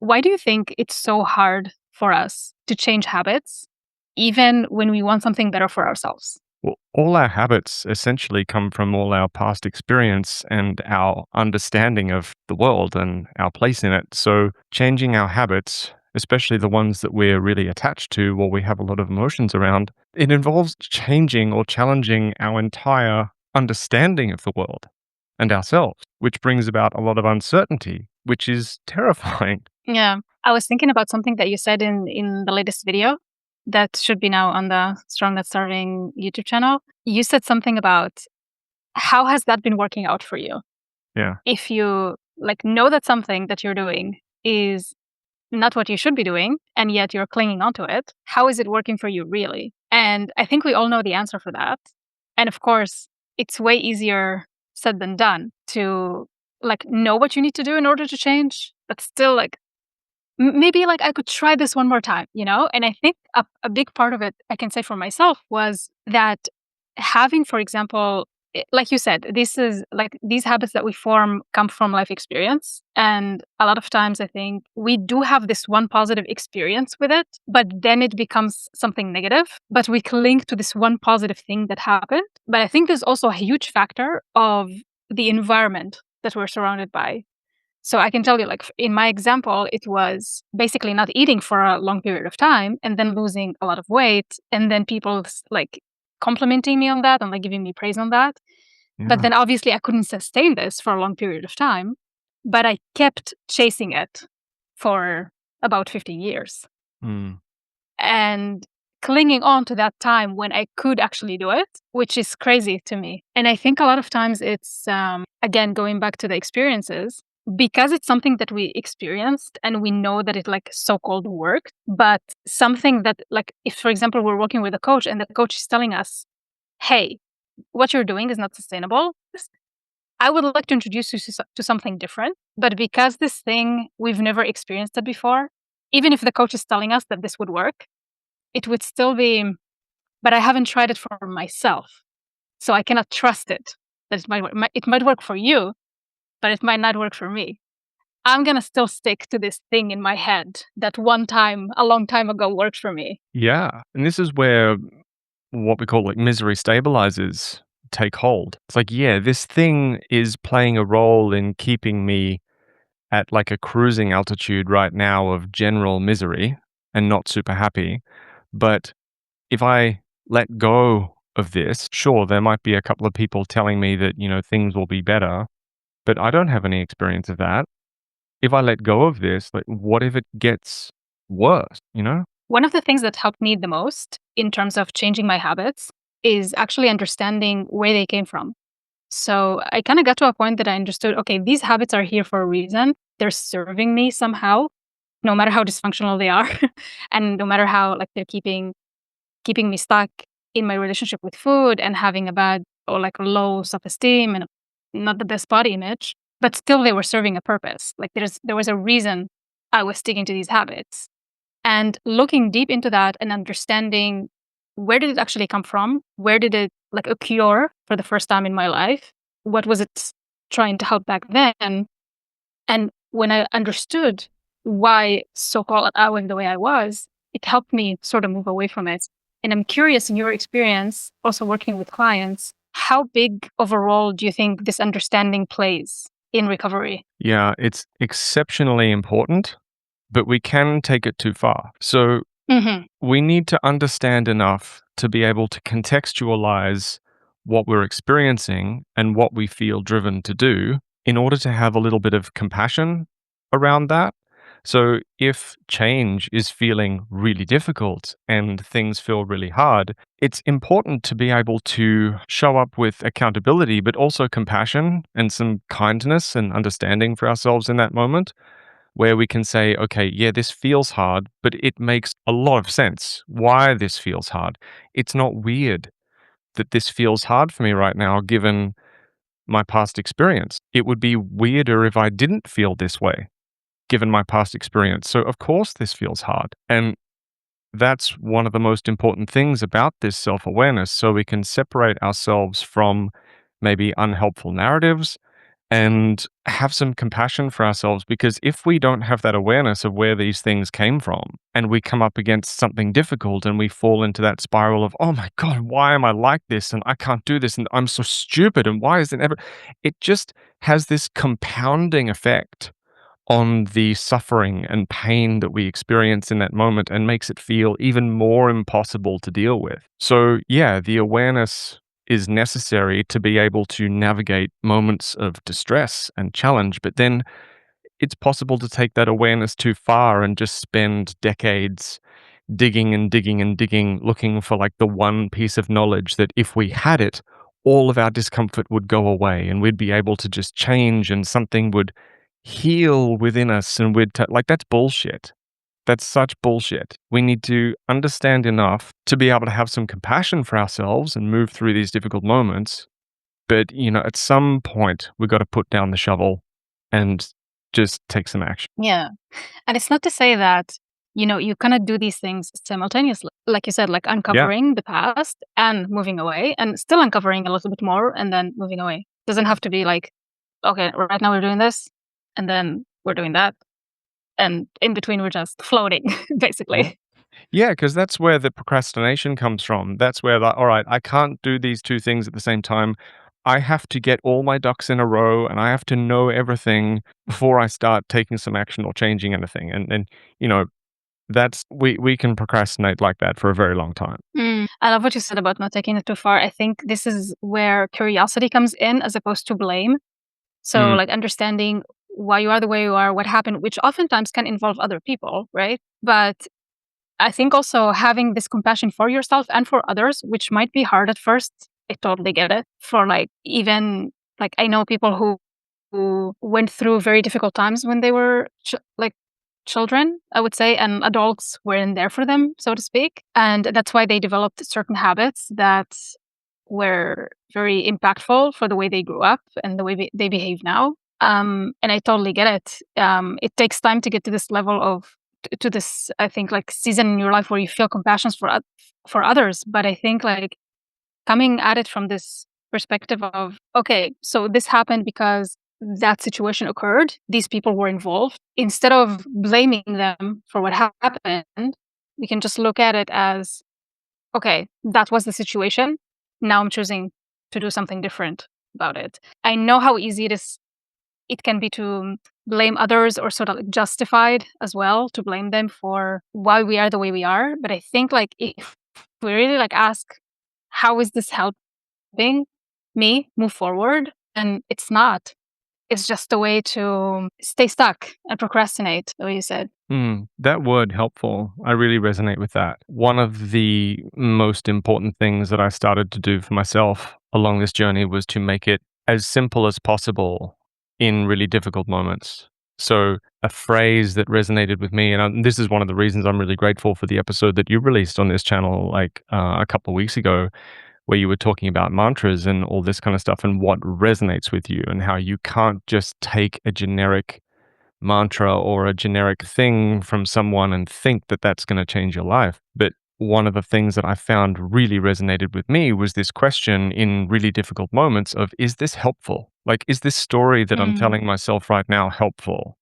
Why do you think it's so hard for us to change habits, even when we want something better for ourselves? Well, all our habits essentially come from all our past experience and our understanding of the world and our place in it. So, changing our habits, especially the ones that we're really attached to or we have a lot of emotions around, it involves changing or challenging our entire understanding of the world and ourselves, which brings about a lot of uncertainty, which is terrifying. Yeah. I was thinking about something that you said in the latest video that should be now on the Strong Not Starving YouTube channel. You said something about how has that been working out for you? Yeah. If you know that something that you're doing is not what you should be doing and yet you're clinging onto it, how is it working for you really? And I think we all know the answer for that. And of course, it's way easier said than done to know what you need to do in order to change, but still maybe I could try this one more time, you know? And I think a big part of it, I can say for myself, was that having, for example, like you said, this is these habits that we form come from life experience. And a lot of times I think we do have this one positive experience with it, but then it becomes something negative. But we cling to this one positive thing that happened. But I think there's also a huge factor of the environment that we're surrounded by. So I can tell you, in my example, it was basically not eating for a long period of time and then losing a lot of weight, and then people complimenting me on that and giving me praise on that. But Yeah. then obviously I couldn't sustain this for a long period of time, but I kept chasing it for about 15 years Mm. and clinging on to that time when I could actually do it, which is crazy to me. And I think a lot of times it's, again, going back to the experiences, because it's something that we experienced and we know that it so-called worked, but something that if, for example, we're working with a coach and the coach is telling us, hey, what you're doing is not sustainable. I would like to introduce you to something different. But because this thing, we've never experienced it before, even if the coach is telling us that this would work, it would still be, but I haven't tried it for myself. So I cannot trust it that it might work. It might work for you, but it might not work for me. I'm going to still stick to this thing in my head that one time, a long time ago, worked for me. Yeah. And this is where what we call misery stabilizers take hold. It's yeah, this thing is playing a role in keeping me at a cruising altitude right now of general misery and not super happy. But if I let go of this, sure, there might be a couple of people telling me that, things will be better, but I don't have any experience of that. If I let go of this, what if it gets worse, you know? One of the things that helped me the most in terms of changing my habits is actually understanding where they came from. So I kind of got to a point that I understood, okay, these habits are here for a reason. They're serving me somehow, no matter how dysfunctional they are. And no matter how they're keeping me stuck in my relationship with food and having a bad or low self-esteem and not the best body image, but still they were serving a purpose. There was a reason I was sticking to these habits. And looking deep into that and understanding where did it actually come from? Where did it occur for the first time in my life? What was it trying to help back then? And when I understood why so-called I was the way I was, it helped me sort of move away from it. And I'm curious, in your experience, also working with clients, how big of a role do you think this understanding plays in recovery? Yeah, it's exceptionally important, but we can take it too far. So Hmm. we need to understand enough to be able to contextualize what we're experiencing and what we feel driven to do in order to have a little bit of compassion around that. So, if change is feeling really difficult and things feel really hard, it's important to be able to show up with accountability, but also compassion and some kindness and understanding for ourselves in that moment where we can say, okay, yeah, this feels hard, but it makes a lot of sense why this feels hard. It's not weird that this feels hard for me right now, given my past experience. It would be weirder if I didn't feel this way, given my past experience. So, of course, this feels hard. And that's one of the most important things about this self awareness. So we can separate ourselves from maybe unhelpful narratives and have some compassion for ourselves, because if we don't have that awareness of where these things came from and we come up against something difficult and we fall into that spiral of, oh my God, why am I like this? And I can't do this. And I'm so stupid. And why is it ever? It just has this compounding effect on the suffering and pain that we experience in that moment and makes it feel even more impossible to deal with. So, yeah, the awareness is necessary to be able to navigate moments of distress and challenge, but then it's possible to take that awareness too far and just spend decades digging and digging and digging, looking for like the one piece of knowledge that if we had it, all of our discomfort would go away and we'd be able to just change and something would heal within us and like that's bullshit. That's such bullshit. We need to understand enough to be able to have some compassion for ourselves and move through these difficult moments. But, at some point, we got to put down the shovel and just take some action. Yeah. And it's not to say that, you cannot do these things simultaneously. Like you said, like Yeah. uncovering the past and moving away and still uncovering a little bit more and then moving away. Doesn't have to be like, okay, right now we're doing this and then we're doing that. And in between, we're just floating, Yeah. basically. Yeah, because that's where the procrastination comes from. That's where, like, all right, I can't do these two things at the same time. I have to get all my ducks in a row and I have to know everything before I start taking some action or changing anything. And you know, that's we can procrastinate like that for a very long time. I love what you said about not taking it too far. I think this is where curiosity comes in as opposed to blame. So, Mm, like understanding why you are the way you are, what happened, which oftentimes can involve other people, right? But I think also having this compassion for yourself and for others, which might be hard at first. I totally get it. For like even like I know people who went through very difficult times when they were like children, I would say, and adults weren't there for them, so to speak. And that's why they developed certain habits that were very impactful for the way they grew up and the way they behave now. And I totally get it. It takes time to get to this level of to this, I think, like season in your life where you feel compassion for others. But I think like coming at it from this perspective of, okay, so this happened because that situation occurred. These people were involved. Instead of blaming them for what happened, we can just look at it as, okay, that was the situation. Now I'm choosing to do something different about it. I know how easy it can be to blame others or sort of like justified as well to blame them for why we are the way we are. But I think like if we really like ask, how is this helping me move forward? And it's not. It's just a way to stay stuck and procrastinate, the way you said. that word helpful, I really resonate with that. One of the most important things that I started to do for myself along this journey was to make it as simple as possible in really difficult moments. So, a phrase that resonated with me, and this is one of the reasons I'm really grateful for the episode that you released on this channel like a couple of weeks ago, where you were talking about mantras and all this kind of stuff and what resonates with you, and how you can't just take a generic mantra or a generic thing from someone and think that that's going to change your life. But one of the things that I found really resonated with me was this question in really difficult moments of, is this helpful? Like, is this story that I'm Mm. telling myself right now helpful?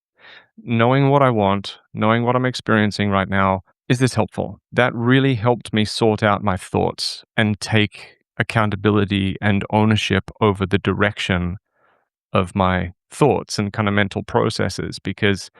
Knowing what I want, knowing what I'm experiencing right now, is this helpful? That really helped me sort out my thoughts and take accountability and ownership over the direction of my thoughts and kind of mental processes, because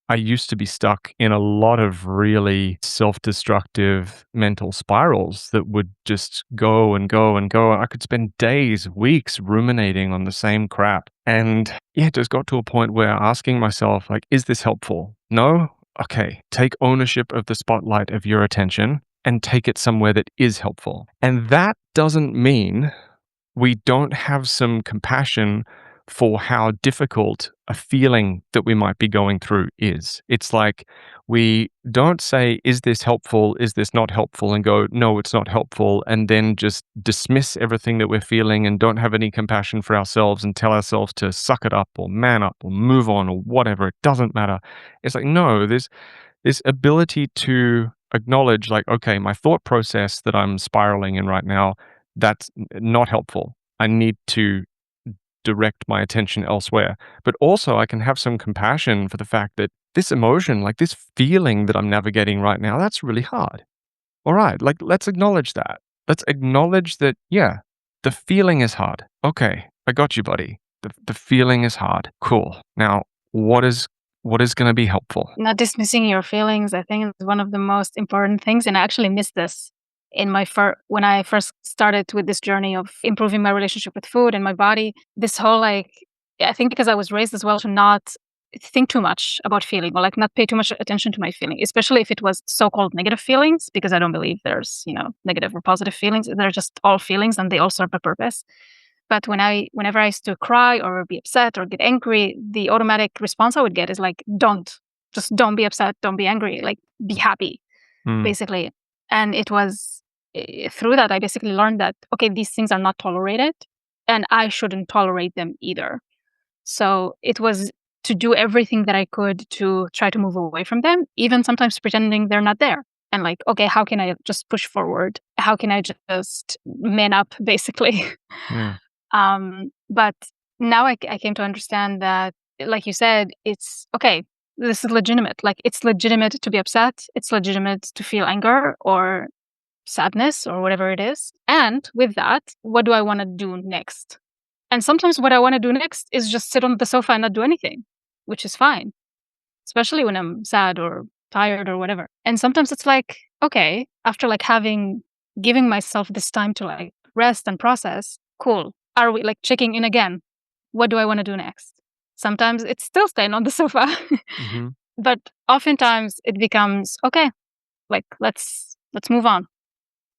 I used to be stuck in a lot of really self destructive mental spirals that would just go and go and go. I could spend days, weeks ruminating on the same crap. And yeah, it just got to a point where asking myself, like, is this helpful? No? Okay, take ownership of the spotlight of your attention and take it somewhere that is helpful. And that doesn't mean we don't have some compassion for how difficult a feeling that we might be going through is. It's like we don't say, is this helpful? Is this not helpful? And go, no, it's not helpful. And then just dismiss everything that we're feeling and don't have any compassion for ourselves and tell ourselves to suck it up or man up or move on or whatever. It doesn't matter. It's like, no, there's this ability to acknowledge, like, okay, my thought process that I'm spiraling in right now, that's not helpful. I need to direct my attention elsewhere. But also, I can have some compassion for the fact that this emotion, like this feeling that I'm navigating right now, that's really hard. All right, like let's acknowledge that. Let's acknowledge that, yeah, the feeling is hard. Okay, I got you, buddy. The feeling is hard. Cool. Now, what is going to be helpful? Not dismissing your feelings, I think, is one of the most important things. And I actually missed this in my when I first started with this journey of improving my relationship with food and my body. This whole I think because I was raised as well to not think too much about feeling, or like not pay too much attention to my feeling, especially if it was so-called negative feelings, because I don't believe there's, negative or positive feelings. They're just all feelings and they all serve a purpose. But whenever I used to cry or be upset or get angry, the automatic response I would get is like, don't be upset, don't be angry, like be happy, Mm, basically. And it was through that I basically learned that, okay, these things are not tolerated and I shouldn't tolerate them either. So it was to do everything that I could to try to move away from them, even sometimes pretending they're not there. And like, okay, how can I just push forward? How can I just man up, basically? yeah. But now I came to understand that, like you said, it's okay. This is legitimate. Like, it's legitimate to be upset. It's legitimate to feel anger or sadness or whatever it is. And with that, what do I want to do next? And sometimes what I want to do next is just sit on the sofa and not do anything, which is fine, especially when I'm sad or tired or whatever. And sometimes it's like, okay, after like giving myself this time to like rest and process, cool. Are we like checking in again? What do I want to do next? Sometimes it's still staying on the sofa, Hmm. but oftentimes it becomes okay. Like let's move on.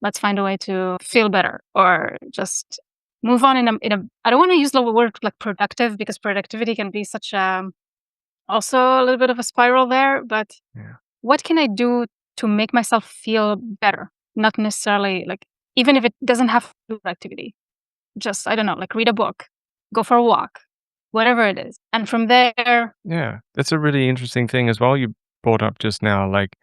Let's find a way to feel better, or just move on in a. I don't want to use the word like productive, because productivity can be such a also a little bit of a spiral there. But Yeah. what can I do to make myself feel better? Not necessarily like, even if it doesn't have to do with activity. Just, I don't know, like read a book, go for a walk, whatever it is. And from there, Yeah. That's a really interesting thing as well. You brought up just now, like,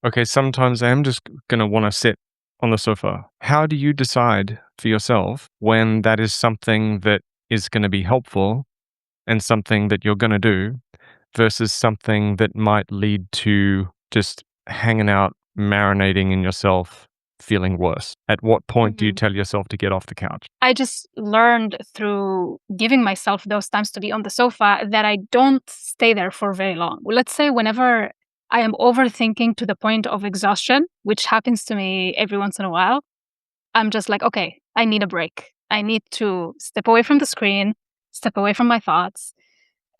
okay, sometimes I am just going to want to sit on the sofa. How do you decide for yourself when that is something that is going to be helpful and something that you're going to do versus something that might lead to just hanging out, marinating in yourself, feeling worse? At what point do you Mhm. tell yourself to get off the couch? I just learned through giving myself those times to be on the sofa that I don't stay there for very long. Let's say whenever I am overthinking to the point of exhaustion, which happens to me every once in a while, I'm just like, okay, I need a break. I need to step away from the screen, step away from my thoughts.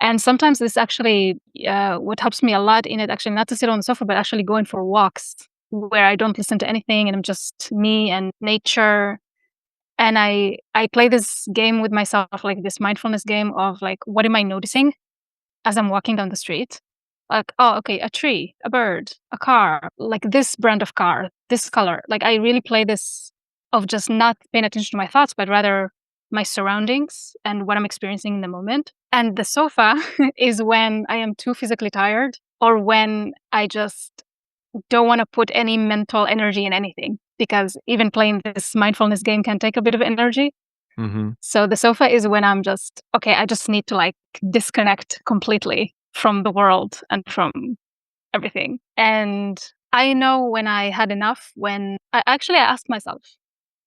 And sometimes this actually, what helps me a lot in it, actually, not to sit on the sofa, but actually going for walks where I don't listen to anything and I'm just me and nature. And I play this game with myself, like this mindfulness game of like, what am I noticing as I'm walking down the street? Like, oh, okay, a tree, a bird, a car, like this brand of car, this color. Like, I really play this of just not paying attention to my thoughts, but rather my surroundings and what I'm experiencing in the moment. And the sofa is when I am too physically tired, or when I just don't want to put any mental energy in anything, because even playing this mindfulness game can take a bit of energy. Hmm. So the sofa is when I'm just, okay, I just need to like disconnect completely from the world and from everything. And I know when I had enough, when I asked myself,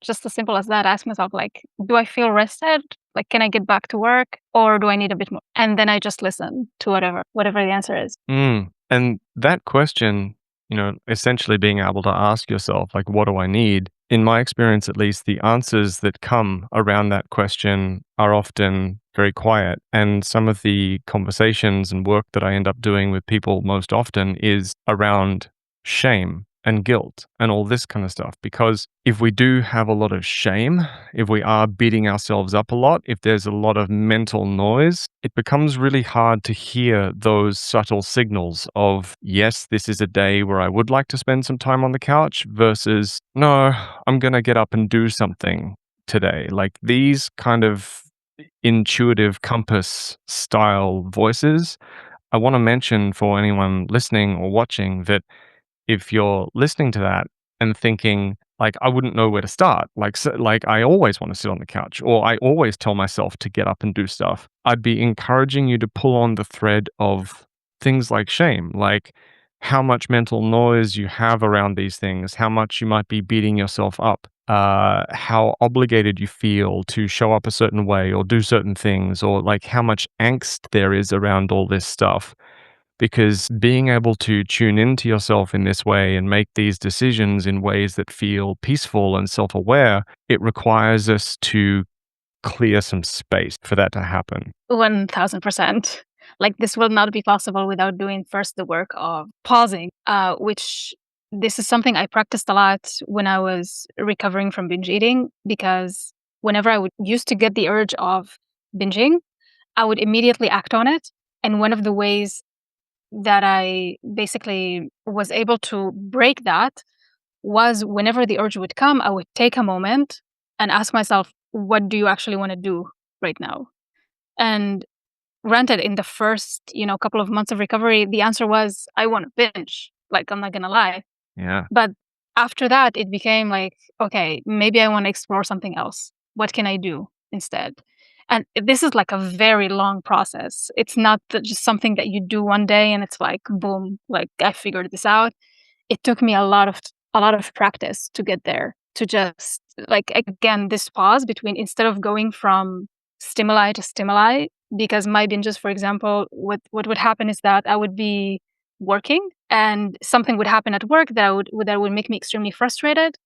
just as simple as that, I asked myself, like, do I feel rested? Like, can I get back to work, or do I need a bit more? And then I just listen to whatever the answer is. And that question, essentially being able to ask yourself, like, what do I need? In my experience, at least, the answers that come around that question are often very quiet. And some of the conversations and work that I end up doing with people most often is around shame and guilt and all this kind of stuff. Because if we do have a lot of shame, if we are beating ourselves up a lot, if there's a lot of mental noise, it becomes really hard to hear those subtle signals of, yes, this is a day where I would like to spend some time on the couch versus, no, I'm going to get up and do something today. Like these kind of intuitive compass style voices. I want to mention for anyone listening or watching that if you're listening to that and thinking, like I wouldn't know where to start. Like I always want to sit on the couch, or I always tell myself to get up and do stuff. I'd be encouraging you to pull on the thread of things like shame, like how much mental noise you have around these things, how much you might be beating yourself up, how obligated you feel to show up a certain way or do certain things, or like how much angst there is around all this stuff. Because being able to tune into yourself in this way and make these decisions in ways that feel peaceful and self aware, it requires us to clear some space for that to happen. 1000%. Like, this will not be possible without doing first the work of pausing, which this is something I practiced a lot when I was recovering from binge eating, because whenever I would used to get the urge of binging, I would immediately act on it. And one of the ways that I basically was able to break that was whenever the urge would come, I would take a moment and ask myself, what do you actually want to do right now? And granted, in the first, couple of months of recovery, the answer was, I want to binge. Like, I'm not going to lie. Yeah. But after that, it became like, okay, maybe I want to explore something else. What can I do instead? And this is like a very long process. It's not just something that you do one day and it's like, boom, like I figured this out. It took me a lot of practice to get there, to just like, again, this pause between, instead of going from stimuli to stimuli, because my binges, for example, what would happen is that I would be working and something would happen at work that would make me extremely frustrated,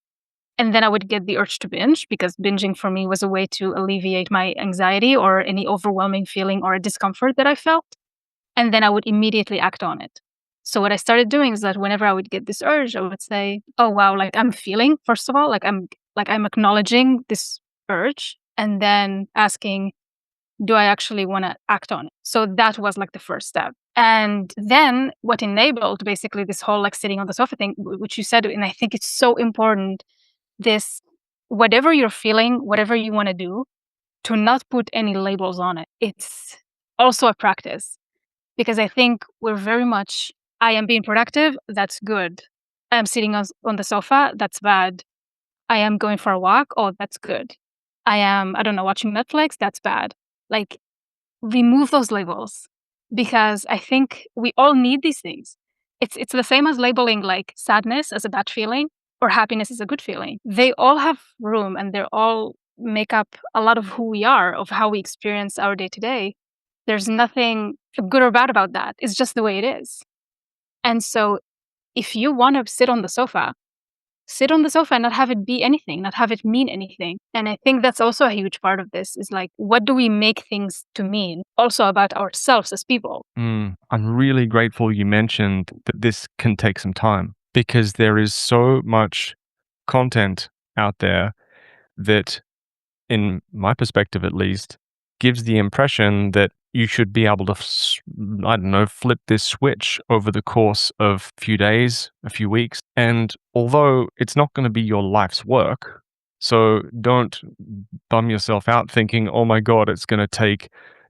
and then I would get the urge to binge, because binging for me was a way to alleviate my anxiety or any overwhelming feeling or a discomfort that I felt, and then I would immediately act on it. So what I started doing is that whenever I would get this urge, I would say, "Oh wow, like I'm feeling, first of all, like I'm acknowledging this urge, and then asking, do I actually want to act on it?" So that was like the first step. And then what enabled basically this whole like sitting on the sofa thing, which you said, and I think it's so important, this, whatever you're feeling, whatever you want to do, to not put any labels on it. It's also a practice, because I think we're very much, I am being productive, that's good. I am sitting on the sofa, that's bad. I am going for a walk, oh, that's good. I am, I don't know, watching Netflix, that's bad. Like, remove those labels, because I think we all need these things. It's the same as labeling like sadness as a bad feeling or happiness as a good feeling. They all have room and they all make up a lot of who we are, of how we experience our day to day. There's nothing good or bad about that. It's just the way it is. And so if you want to sit on the sofa and not have it be anything, not have it mean anything. And I think that's also a huge part of this, is like, what do we make things to mean? Also about ourselves as people. I'm really grateful you mentioned that this can take some time, because there is so much content out there that, in my perspective at least, gives the impression that you should be able to, I don't know, flip this switch over the course of a few days, a few weeks. And although it's not going to be your life's work, so don't bum yourself out thinking, oh my God, it's going to take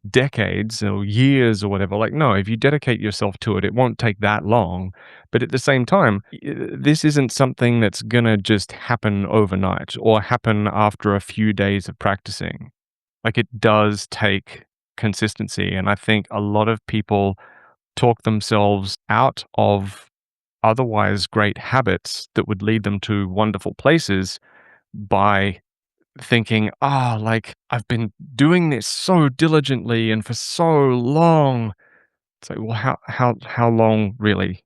decades or years or whatever. Like, no, if you dedicate yourself to it, it won't take that long. But at the same time, this isn't something that's going to just happen overnight or happen after a few days of practicing. Like, it does take consistency. And I think a lot of people talk themselves out of otherwise great habits that would lead them to wonderful places by thinking, like I've been doing this so diligently and for so long. It's like, well, how long really?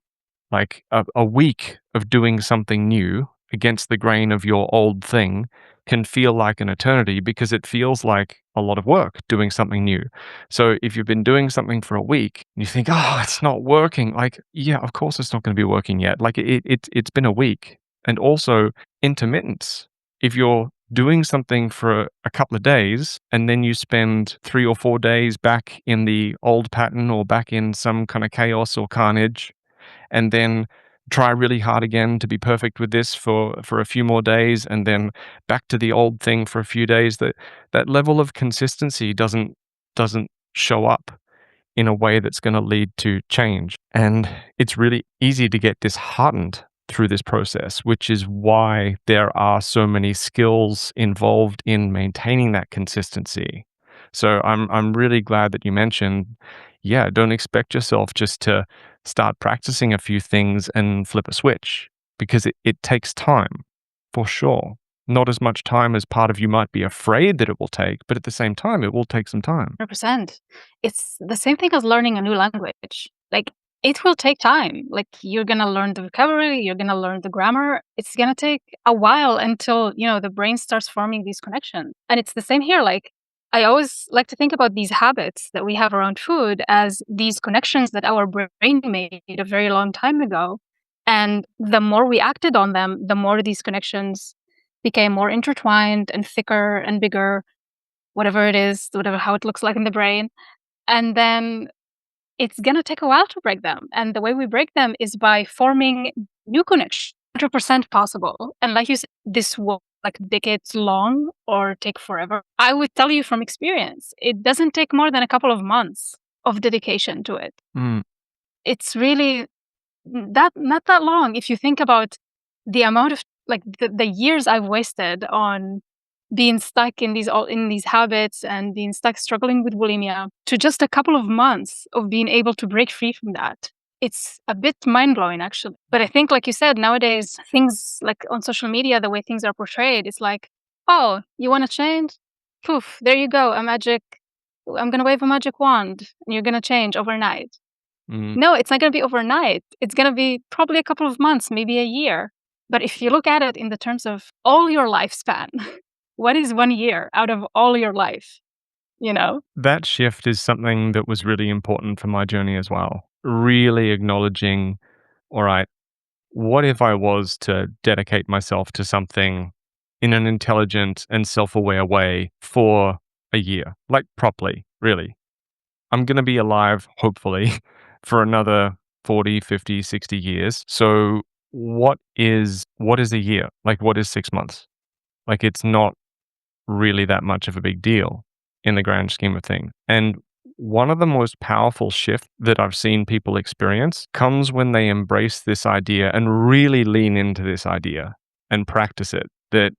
Like a week of doing something new against the grain of your old thing can feel like an eternity, because it feels like a lot of work doing something new. So if you've been doing something for a week and you think, it's not working, like, yeah, of course it's not going to be working yet. Like it's been a week. And also intermittence. If you're doing something for a couple of days and then you spend 3 or 4 days back in the old pattern or back in some kind of chaos or carnage, and then try really hard again to be perfect with this for a few more days, and then back to the old thing for a few days, that level of consistency doesn't show up in a way that's going to lead to change. And it's really easy to get disheartened through this process, which is why there are so many skills involved in maintaining that consistency. So I'm really glad that you mentioned, yeah, don't expect yourself just to start practicing a few things and flip a switch, because it takes time for sure. Not as much time as part of you might be afraid that it will take, but at the same time, it will take some time. 100%. It's the same thing as learning a new language. Like, it will take time. Like, you're going to learn the vocabulary, you're going to learn the grammar. It's going to take a while until, the brain starts forming these connections. And it's the same here. Like, I always like to think about these habits that we have around food as these connections that our brain made a very long time ago. And the more we acted on them, the more these connections became more intertwined and thicker and bigger, whatever it is, whatever how it looks like in the brain. And then it's gonna take a while to break them. And the way we break them is by forming new connections. 100% possible. And like you said, this will like decades long or take forever. I would tell you from experience, it doesn't take more than a couple of months of dedication to it. Mm. It's really not that long if you think about the amount of like the years I've wasted on being stuck in these habits and being stuck struggling with bulimia to just a couple of months of being able to break free from that. It's a bit mind-blowing actually. But I think like you said, nowadays things like on social media, the way things are portrayed, it's like, oh, you want to change? Poof, there you go. I'm going to wave a magic wand and you're going to change overnight. Mm. No, it's not going to be overnight. It's going to be probably a couple of months, maybe a year. But if you look at it in the terms of all your lifespan, what is 1 year out of all your life? That shift is something that was really important for my journey as well. Really acknowledging, all right, what if I was to dedicate myself to something in an intelligent and self aware way for a year, like properly, really? I'm going to be alive, hopefully, for another 40, 50, 60 years. So what is a year? Like, what is 6 months? Like, it's not really that much of a big deal in the grand scheme of things. And one of the most powerful shifts that I've seen people experience comes when they embrace this idea and really lean into this idea and practice it. That,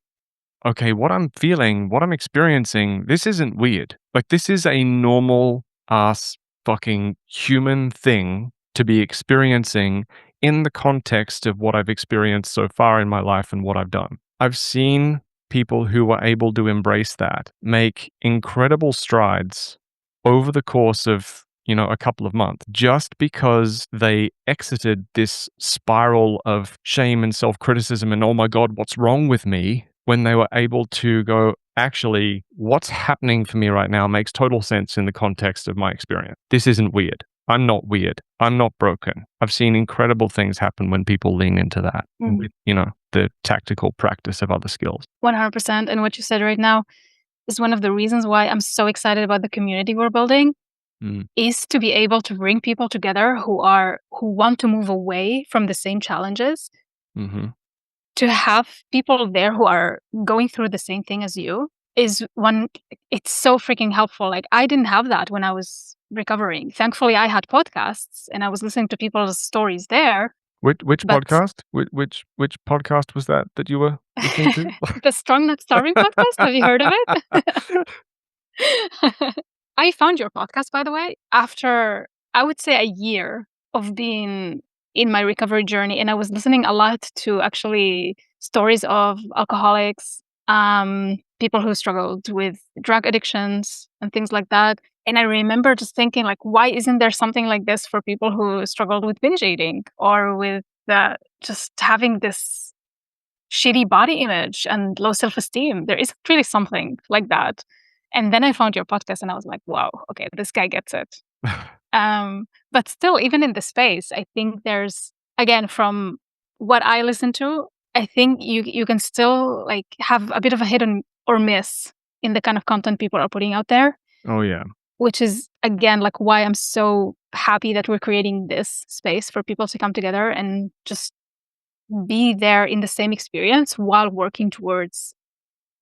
okay, what I'm feeling, what I'm experiencing, this isn't weird. Like, this is a normal ass fucking human thing to be experiencing in the context of what I've experienced so far in my life and what I've done. I've seen people who were able to embrace that make incredible strides over the course of, a couple of months, just because they exited this spiral of shame and self-criticism and, oh my God, what's wrong with me? When they were able to go, actually, what's happening for me right now makes total sense in the context of my experience. This isn't weird. I'm not weird. I'm not broken. I've seen incredible things happen when people lean into that, with, the tactical practice of other skills. 100%. And what you said right now is one of the reasons why I'm so excited about the community we're building. Is to be able to bring people together who want to move away from the same challenges. Mm-hmm. To have people there who are going through the same thing as you is it's so freaking helpful. Like, I didn't have that when I was recovering. Thankfully, I had podcasts and I was listening to people's stories there. Which podcast? Which podcast was that you were listening to? The Strong Not Starving podcast. Have you heard of it? I found your podcast, by the way, after, I would say, a year of being in my recovery journey. And I was listening a lot to actually stories of alcoholics, people who struggled with drug addictions and things like that. And I remember just thinking, like, why isn't there something like this for people who struggled with binge eating or with just having this shitty body image and low self-esteem? There isn't really something like that. And then I found your podcast and I was like, wow, okay, this guy gets it. But still, even in the space, I think there's, again, from what I listen to, I think you can still like have a bit of a hit or miss in the kind of content people are putting out there. Oh, yeah. Which is, again, like why I'm so happy that we're creating this space for people to come together and just be there in the same experience while working towards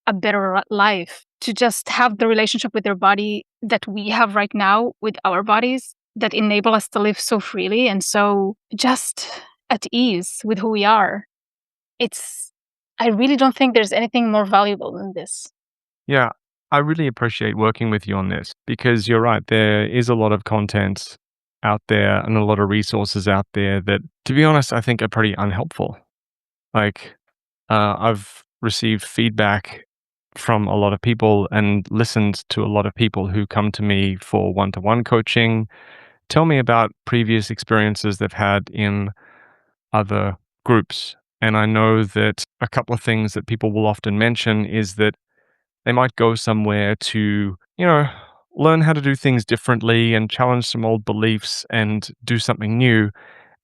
a better life, to just have the relationship with their body that we have right now with our bodies that enable us to live so freely and so just at ease with who we are, I really don't think there's anything more valuable than this. Yeah, I really appreciate working with you on this because you're right. There is a lot of content out there and a lot of resources out there that, to be honest, I think are pretty unhelpful. Like, I've received feedback from a lot of people and listened to a lot of people who come to me for one-to-one coaching, tell me about previous experiences they've had in other groups. And I know that a couple of things that people will often mention is that they might go somewhere to, learn how to do things differently and challenge some old beliefs and do something new.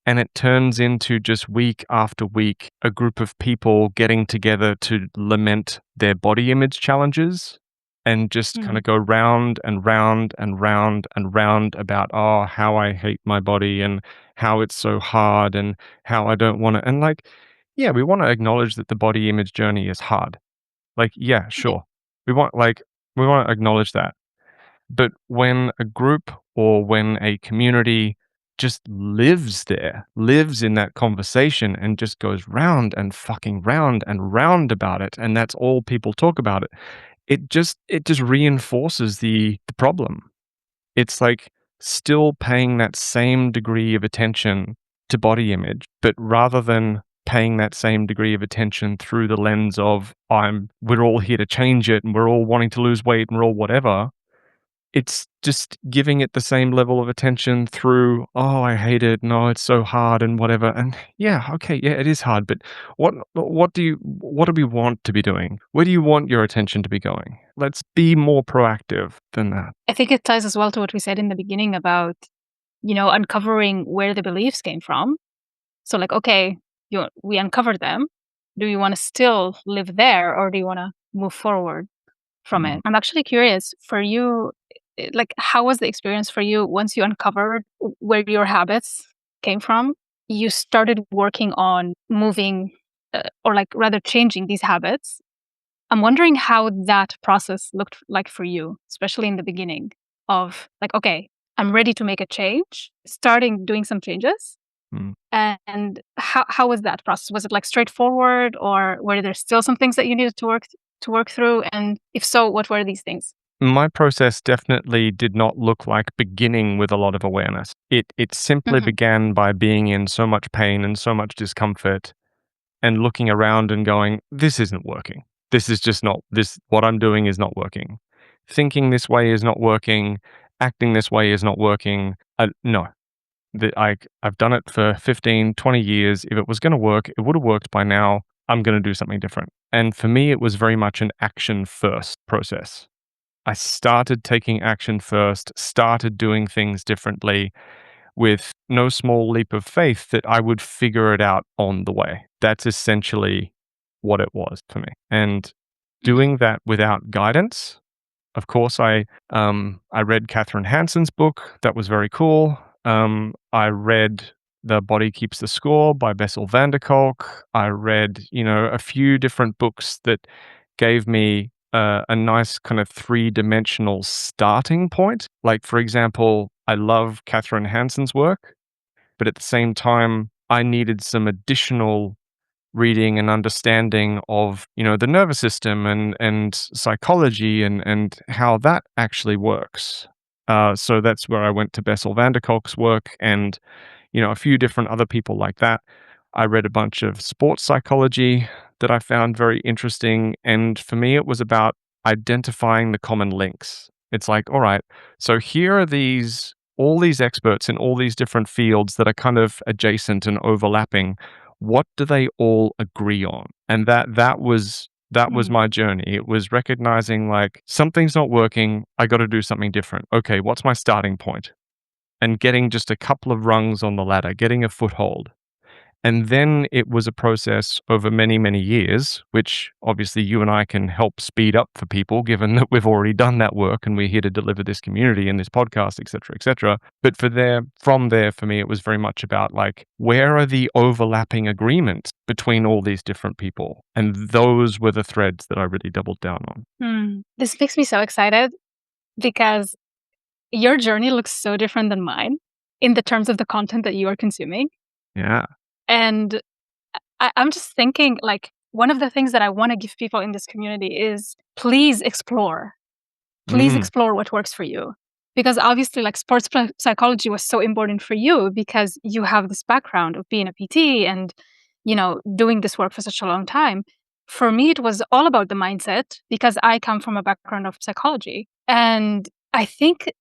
And it turns into just week after week, a group of people getting together to lament their body image challenges and just kind Mm. of go round and round and round and round about, oh, how I hate my body and how it's so hard and how I don't want to. And like, yeah, we want to acknowledge that the body image journey is hard. Like, yeah, Yeah. sure. We want to acknowledge that. But when a group or when a community just lives there, lives in that conversation and just goes round and fucking round and round about it, and that's all people talk about it just reinforces the problem. It's like still paying that same degree of attention to body image, but rather than paying that same degree of attention through the lens of we're all here to change it and we're all wanting to lose weight and we're all whatever, it's just giving it the same level of attention through, "Oh, I hate it. No, it's so hard," and whatever, and yeah, okay, yeah, it is hard, but what do we want to be doing? Where do you want your attention to be going? Let's be more proactive than that. I think it ties as well to what we said in the beginning about, uncovering where the beliefs came from. So like, okay, we uncovered them. Do you want to still live there or do you want to move forward from Mm, it? I'm actually curious for you, like, how was the experience for you once you uncovered where your habits came from? You started working on moving, or like rather changing these habits. I'm wondering how that process looked like for you, especially in the beginning of like, okay, I'm ready to make a change, starting doing some changes. mm. And how was that process? Was it like straightforward or were there still some things that you needed to work through? And if so, what were these things? My process definitely did not look like beginning with a lot of awareness. It simply Hmm. began by being in so much pain and so much discomfort and looking around and going, "This isn't working. This is just not this what I'm doing is not working. Thinking this way is not working. Acting this way is not working." No. I've done it for 15, 20 years. If it was gonna work, it would have worked by now. I'm gonna do something different. And for me, it was very much an action first process. I started taking action first, started doing things differently with no small leap of faith that I would figure it out on the way. That's essentially what it was for me. And Hmm. doing that without guidance, of course, I read Catherine Hanson's book. That was very cool. I read The Body Keeps the Score by Bessel van der Kolk. I read, a few different books that gave me a nice kind of three-dimensional starting point. Like, for example, I love Catherine Hanson's work, but at the same time, I needed some additional reading and understanding of, the nervous system and psychology and how that actually works. So that's where I went to Bessel van der Kolk's work and, a few different other people like that. I read a bunch of sports psychology that I found very interesting. And for me, it was about identifying the common links. It's like, all right, so here are all these experts in all these different fields that are kind of adjacent and overlapping. What do they all agree on? And that was my journey. It was recognizing like something's not working. I got to do something different. Okay, what's my starting point? And getting just a couple of rungs on the ladder, getting a foothold. And then it was a process over many, many years, which obviously you and I can help speed up for people, given that we've already done that work and we're here to deliver this community and this podcast, et cetera, et cetera. But from there, for me, it was very much about like, where are the overlapping agreements between all these different people? And those were the threads that I really doubled down on. This makes me so excited because your journey looks so different than mine in the terms of the content that you are consuming. Yeah. And I'm just thinking, like, one of the things that I want to give people in this community is please explore. Please Mm, explore what works for you. Because obviously, like, sports psychology was so important for you because you have this background of being a PT and, doing this work for such a long time. For me, it was all about the mindset because I come from a background of psychology. And I think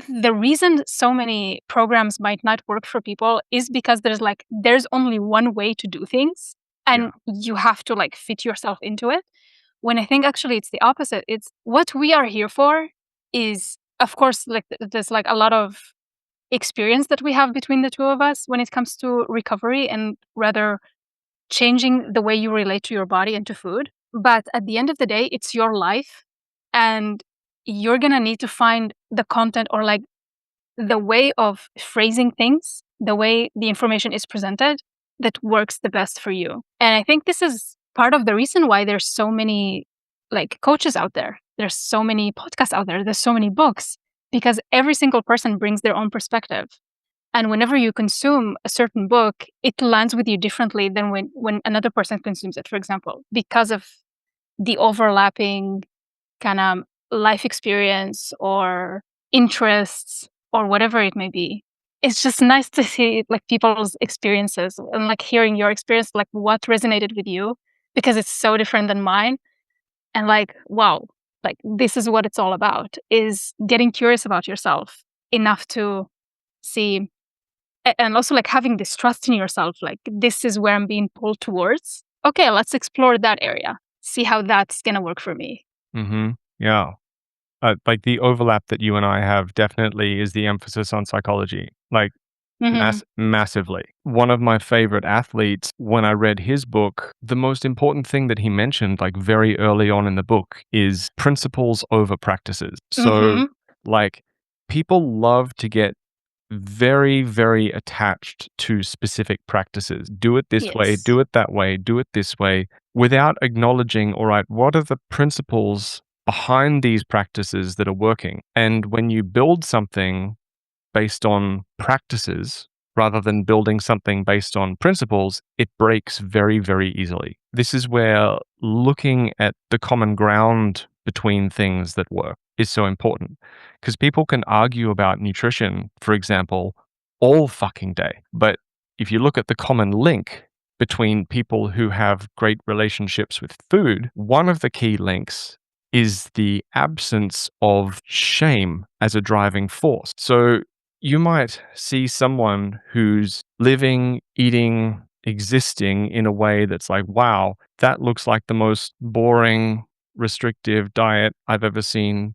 the reason so many programs might not work for people is because there's only one way to do things yeah. and you have to like fit yourself into it, when I think actually it's the opposite. It's what we are here for is, of course, like there's like a lot of experience that we have between the two of us when it comes to recovery and rather changing the way you relate to your body and to food. But at the end of the day, it's your life, and you're gonna need to find the content or like the way of phrasing things, the way the information is presented that works the best for you. And I think this is part of the reason why there's so many like coaches out there. There's so many podcasts out there. There's so many books because every single person brings their own perspective. And whenever you consume a certain book, it lands with you differently than when another person consumes it, for example, because of the overlapping kind of life experience or interests or whatever it may be. It's just nice to see like people's experiences and like hearing your experience, like what resonated with you, because it's so different than mine. And like, wow, like this is what it's all about, is getting curious about yourself enough to see, and also like having this trust in yourself, like this is where I'm being pulled towards. Okay, let's explore that area, see how that's gonna work for me. Mm-hmm. Yeah. Like the overlap that you and I have definitely is the emphasis on psychology. Like Hmm. massively. One of my favorite athletes, when I read his book, the most important thing that he mentioned, like very early on in the book, is principles over practices. So, Hmm. like, people love to get very, very attached to specific practices. Do it this way, Yes. do it that way, do it this way, without acknowledging, all right, what are the principles behind these practices that are working? And when you build something based on practices rather than building something based on principles, it breaks very, very easily. This is where looking at the common ground between things that work is so important, because people can argue about nutrition, for example, all fucking day. But if you look at the common link between people who have great relationships with food, one of the key links is the absence of shame as a driving force. So you might see someone who's living, eating, existing in a way that's like, wow, that looks like the most boring, restrictive diet I've ever seen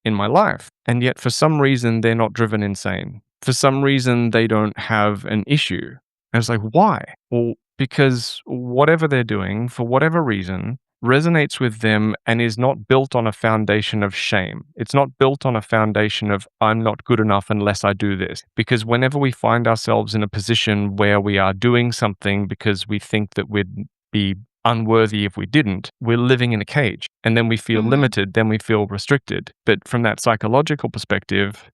in my life. And yet, for some reason, they're not driven insane. For some reason, they don't have an issue. And it's like, why? Well, because whatever they're doing, for whatever reason, resonates with them and is not built on a foundation of shame. It's not built on a foundation of, I'm not good enough unless I do this. Because whenever we find ourselves in a position where we are doing something because we think that we'd be unworthy if we didn't, we're living in a cage. And then we feel Hmm. limited, then we feel restricted. But from that psychological perspective,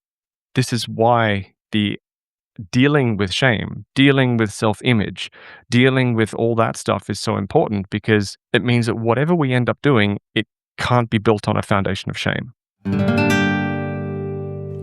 this is why the dealing with shame, dealing with self image, dealing with all that stuff is so important, because it means that whatever we end up doing, it can't be built on a foundation of shame.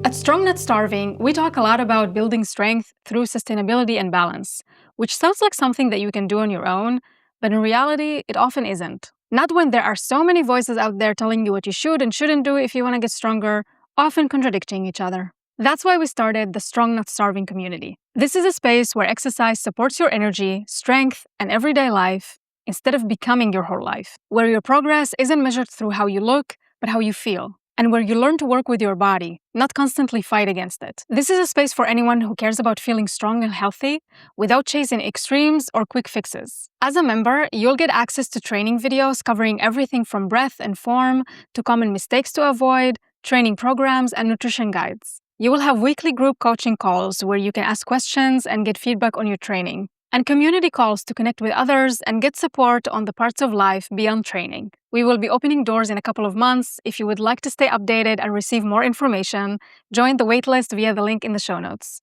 At Strong Not Starving, we talk a lot about building strength through sustainability and balance, which sounds like something that you can do on your own, but in reality, it often isn't. Not when there are so many voices out there telling you what you should and shouldn't do if you want to get stronger, often contradicting each other. That's why we started the Strong Not Starving community. This is a space where exercise supports your energy, strength, and everyday life instead of becoming your whole life, where your progress isn't measured through how you look, but how you feel, and where you learn to work with your body, not constantly fight against it. This is a space for anyone who cares about feeling strong and healthy without chasing extremes or quick fixes. As a member, you'll get access to training videos covering everything from breath and form to common mistakes to avoid, training programs, and nutrition guides. You will have weekly group coaching calls where you can ask questions and get feedback on your training, and community calls to connect with others and get support on the parts of life beyond training. We will be opening doors in a couple of months. If you would like to stay updated and receive more information, join the waitlist via the link in the show notes.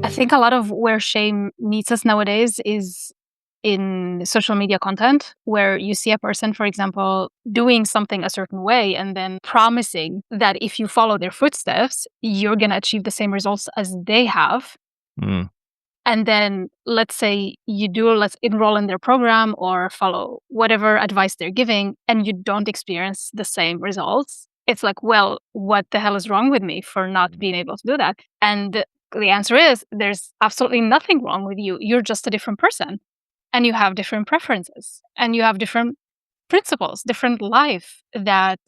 I think a lot of where shame meets us nowadays is in social media content, where you see a person, for example, doing something a certain way and then promising that if you follow their footsteps, you're going to achieve the same results as they have. Mm. And then let's say let's enroll in their program or follow whatever advice they're giving, and you don't experience the same results. It's like, well, what the hell is wrong with me for not being able to do that? And the answer is there's absolutely nothing wrong with you. You're just a different person, and you have different preferences, and you have different principles, different life that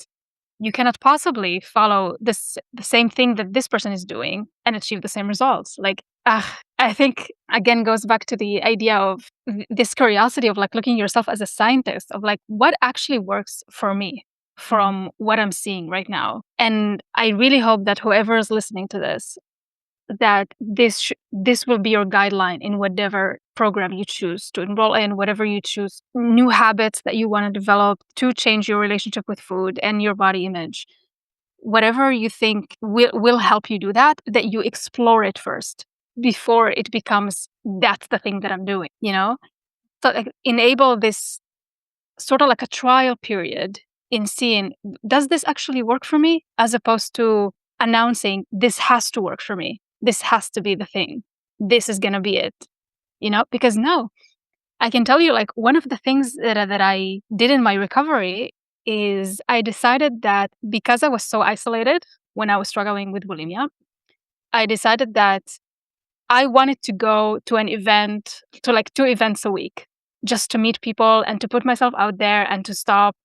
you cannot possibly follow the same thing that this person is doing and achieve the same results. Like, I think again goes back to the idea of this curiosity of like looking yourself as a scientist of like what actually works for me from what I'm seeing right now. And I really hope that whoever is listening to this, that this will be your guideline in whatever program you choose to enroll in, whatever you choose, new habits that you want to develop to change your relationship with food and your body image. Whatever you think will help you do that, that you explore it first before it becomes that's the thing that I'm doing, you know? So like, enable this sort of like a trial period in seeing, does this actually work for me? As opposed to announcing, this has to work for me. This has to be the thing. This is going to be it, you know? Because no, I can tell you, like, one of the things that I did in my recovery is I decided that because I was so isolated when I was struggling with bulimia, I decided that I wanted to go to an event, to like 2 events a week, just to meet people and to put myself out there and to stop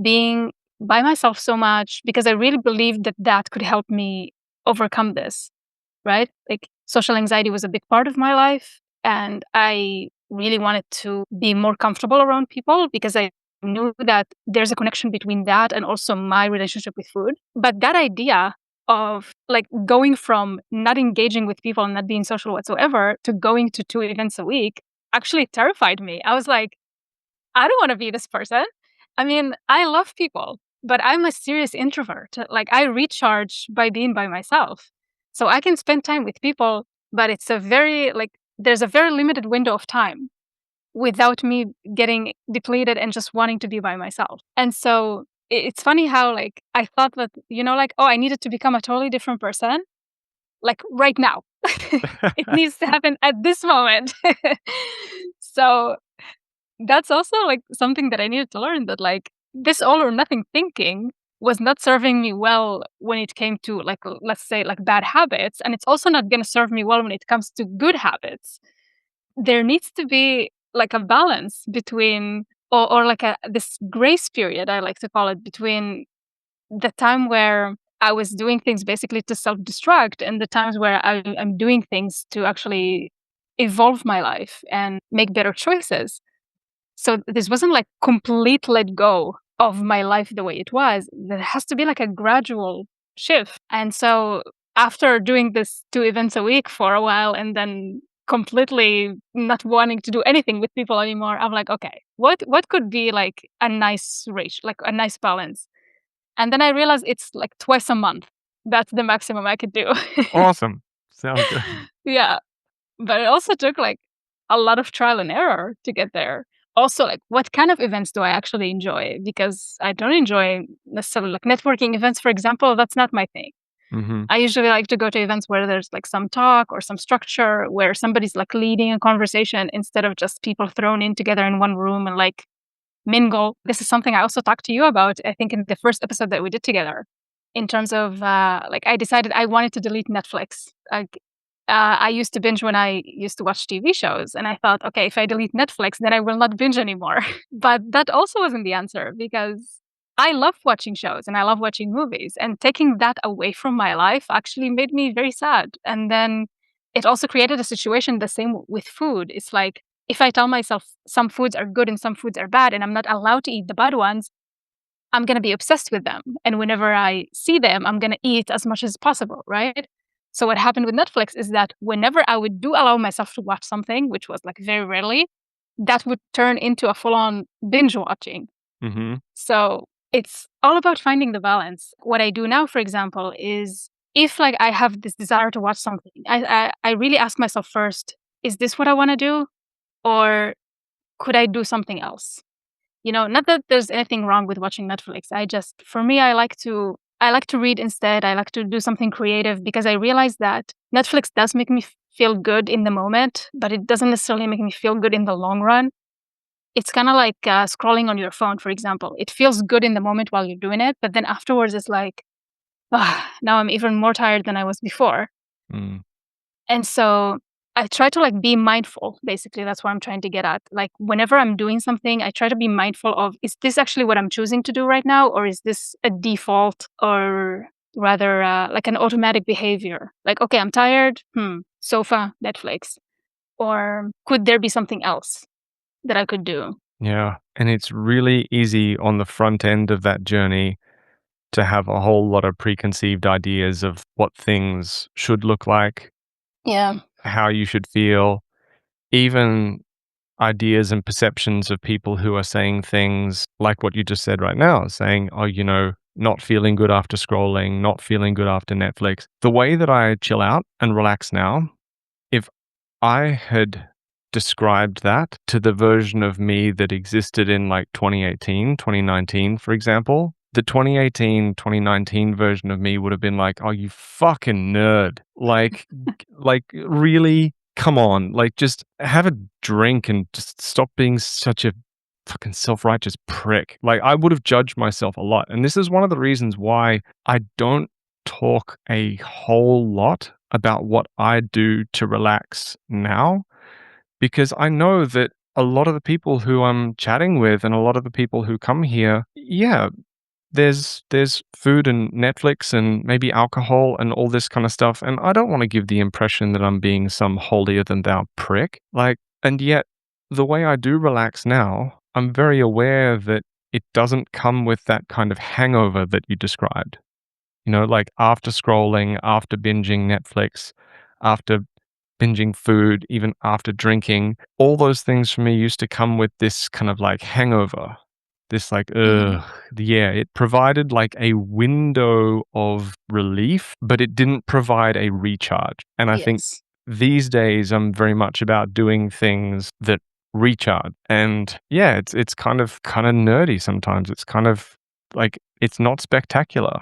being by myself so much, because I really believed that that could help me overcome this, right? Like social anxiety was a big part of my life, and I really wanted to be more comfortable around people because I knew that there's a connection between that and also my relationship with food. But that idea of like going from not engaging with people and not being social whatsoever to going to 2 events a week actually terrified me. I was like, I don't want to be this person. I mean, I love people, but I'm a serious introvert. Like, I recharge by being by myself. So I can spend time with people, but it's there's a very limited window of time without me getting depleted and just wanting to be by myself. And so it's funny how, like, I thought that, like, oh, I needed to become a totally different person, like, right now. It needs to happen at this moment. So that's also like something that I needed to learn, that like this all or nothing thinking was not serving me well when it came to like, let's say, like bad habits, and it's also not going to serve me well when it comes to good habits. There needs to be like a balance between, or like this grace period, I like to call it, between the time where I was doing things basically to self-destruct and the times where I'm doing things to actually evolve my life and make better choices. So this wasn't like complete let go of my life the way it was. There has to be like a gradual shift. And so after doing this 2 events a week for a while and then completely not wanting to do anything with people anymore, I'm like, okay, what could be like a nice ratio, like a nice balance? And then I realized it's like twice a month. That's the maximum I could do. Awesome. Sounds good. Yeah. But it also took like a lot of trial and error to get there. Also, like, what kind of events do I actually enjoy? Because I don't enjoy necessarily like networking events, for example. That's not my thing. Mm-hmm. I usually like to go to events where there's like some talk or some structure, where somebody's like leading a conversation instead of just people thrown in together in one room and like mingle. This is something I also talked to you about, I think, in the first episode that we did together, in terms of like, I decided I wanted to delete Netflix. Like, I used to binge when I used to watch TV shows, and I thought, okay, if I delete Netflix, then I will not binge anymore. But that also wasn't the answer, because I love watching shows and I love watching movies, and taking that away from my life actually made me very sad. And then it also created a situation the same with food. It's like, if I tell myself some foods are good and some foods are bad, and I'm not allowed to eat the bad ones, I'm going to be obsessed with them. And whenever I see them, I'm going to eat as much as possible, right? So what happened with Netflix is that whenever I would do allow myself to watch something, which was like very rarely, that would turn into a full-on binge watching. Mm-hmm. So it's all about finding the balance. What I do now, for example, is if like I have this desire to watch something, I really ask myself first, is this what I want to do, or could I do something else? Not that there's anything wrong with watching Netflix. For me, I like to read instead. I like to do something creative because I realize that Netflix does make me feel good in the moment, but it doesn't necessarily make me feel good in the long run. It's kind of like scrolling on your phone, for example. It feels good in the moment while you're doing it, but then afterwards it's like, now I'm even more tired than I was before. Mm. And so I try to like be mindful. Basically, that's what I'm trying to get at. Like whenever I'm doing something, I try to be mindful of, is this actually what I'm choosing to do right now, or is this a default, or rather like an automatic behavior? Like, okay, I'm tired. Sofa, Netflix. Or could there be something else that I could do? Yeah. And it's really easy on the front end of that journey to have a whole lot of preconceived ideas of what things should look like, Yeah. how you should feel, even ideas and perceptions of people who are saying things like what you just said right now, saying, oh, not feeling good after scrolling, not feeling good after Netflix. The way that I chill out and relax now, if I had described that to the version of me that existed in like 2018, 2019, for example, the 2018, 2019 version of me would have been like, "Oh, you fucking nerd. Like really? Come on. Like just have a drink and just stop being such a fucking self-righteous prick." Like I would have judged myself a lot. And this is one of the reasons why I don't talk a whole lot about what I do to relax now, because I know that a lot of the people who I'm chatting with and a lot of the people who come here, yeah, there's food and Netflix and maybe alcohol and all this kind of stuff, and I don't want to give the impression that I'm being some holier than thou prick. Like, and yet the way I do relax now, I'm very aware that it doesn't come with that kind of hangover that you described. Like after scrolling, after binging Netflix, after binging food, even after drinking, all those things for me used to come with this kind of like hangover. This like, Mhm. ugh, yeah, it provided like a window of relief, but it didn't provide a recharge. And I think Yes. these days I'm very much about doing things that recharge. And yeah, it's kind of nerdy sometimes. It's kind of like it's not spectacular.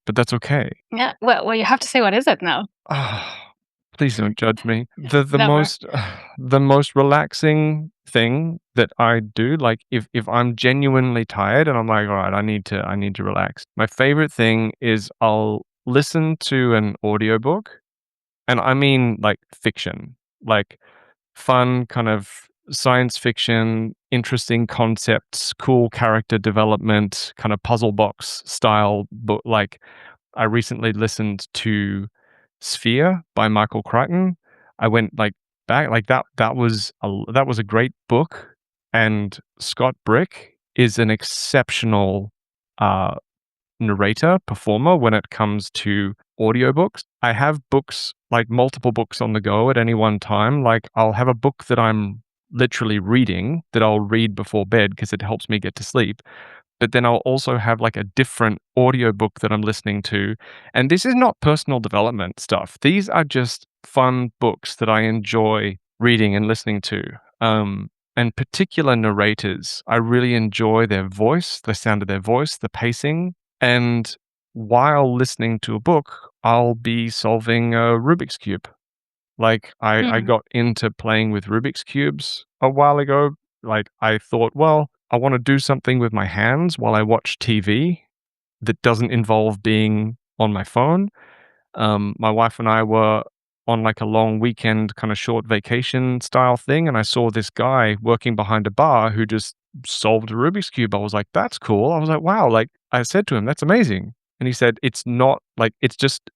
But that's okay. Yeah. Well, you have to say, what is it now? Ah, please don't judge me. The Never. most the most relaxing thing that I do, like if I'm genuinely tired and I'm like, all right, I need to relax. My favorite thing is I'll listen to an audiobook, and I mean like fiction, like fun kind of science fiction, interesting concepts, cool character development, kind of puzzle box style book. Like I recently listened to Sphere by Michael Crichton. I went like back like that was a great book, and Scott Brick is an exceptional uh narrator, performer when it comes to audiobooks. I have books, like multiple books on the go at any one time. Like I'll have a book that I'm literally reading that I'll read before bed because it helps me get to sleep. But then I'll also have like a different audiobook that I'm listening to. And this is not personal development stuff. These are just fun books that I enjoy reading and listening to. And particular narrators, I really enjoy their voice, the sound of their voice, the pacing. And while listening to a book, I'll be solving a Rubik's Cube. Like I Hmm. got into playing with Rubik's Cubes a while ago. Like I thought, well, I want to do something with my hands while I watch TV that doesn't involve being on my phone. My wife and I were on like a long weekend, kind of short vacation style thing, and I saw this guy working behind a bar who just solved a Rubik's Cube. I was like, that's cool. I was like, wow. Like I said to him, that's amazing. And he said, it's not like, it's just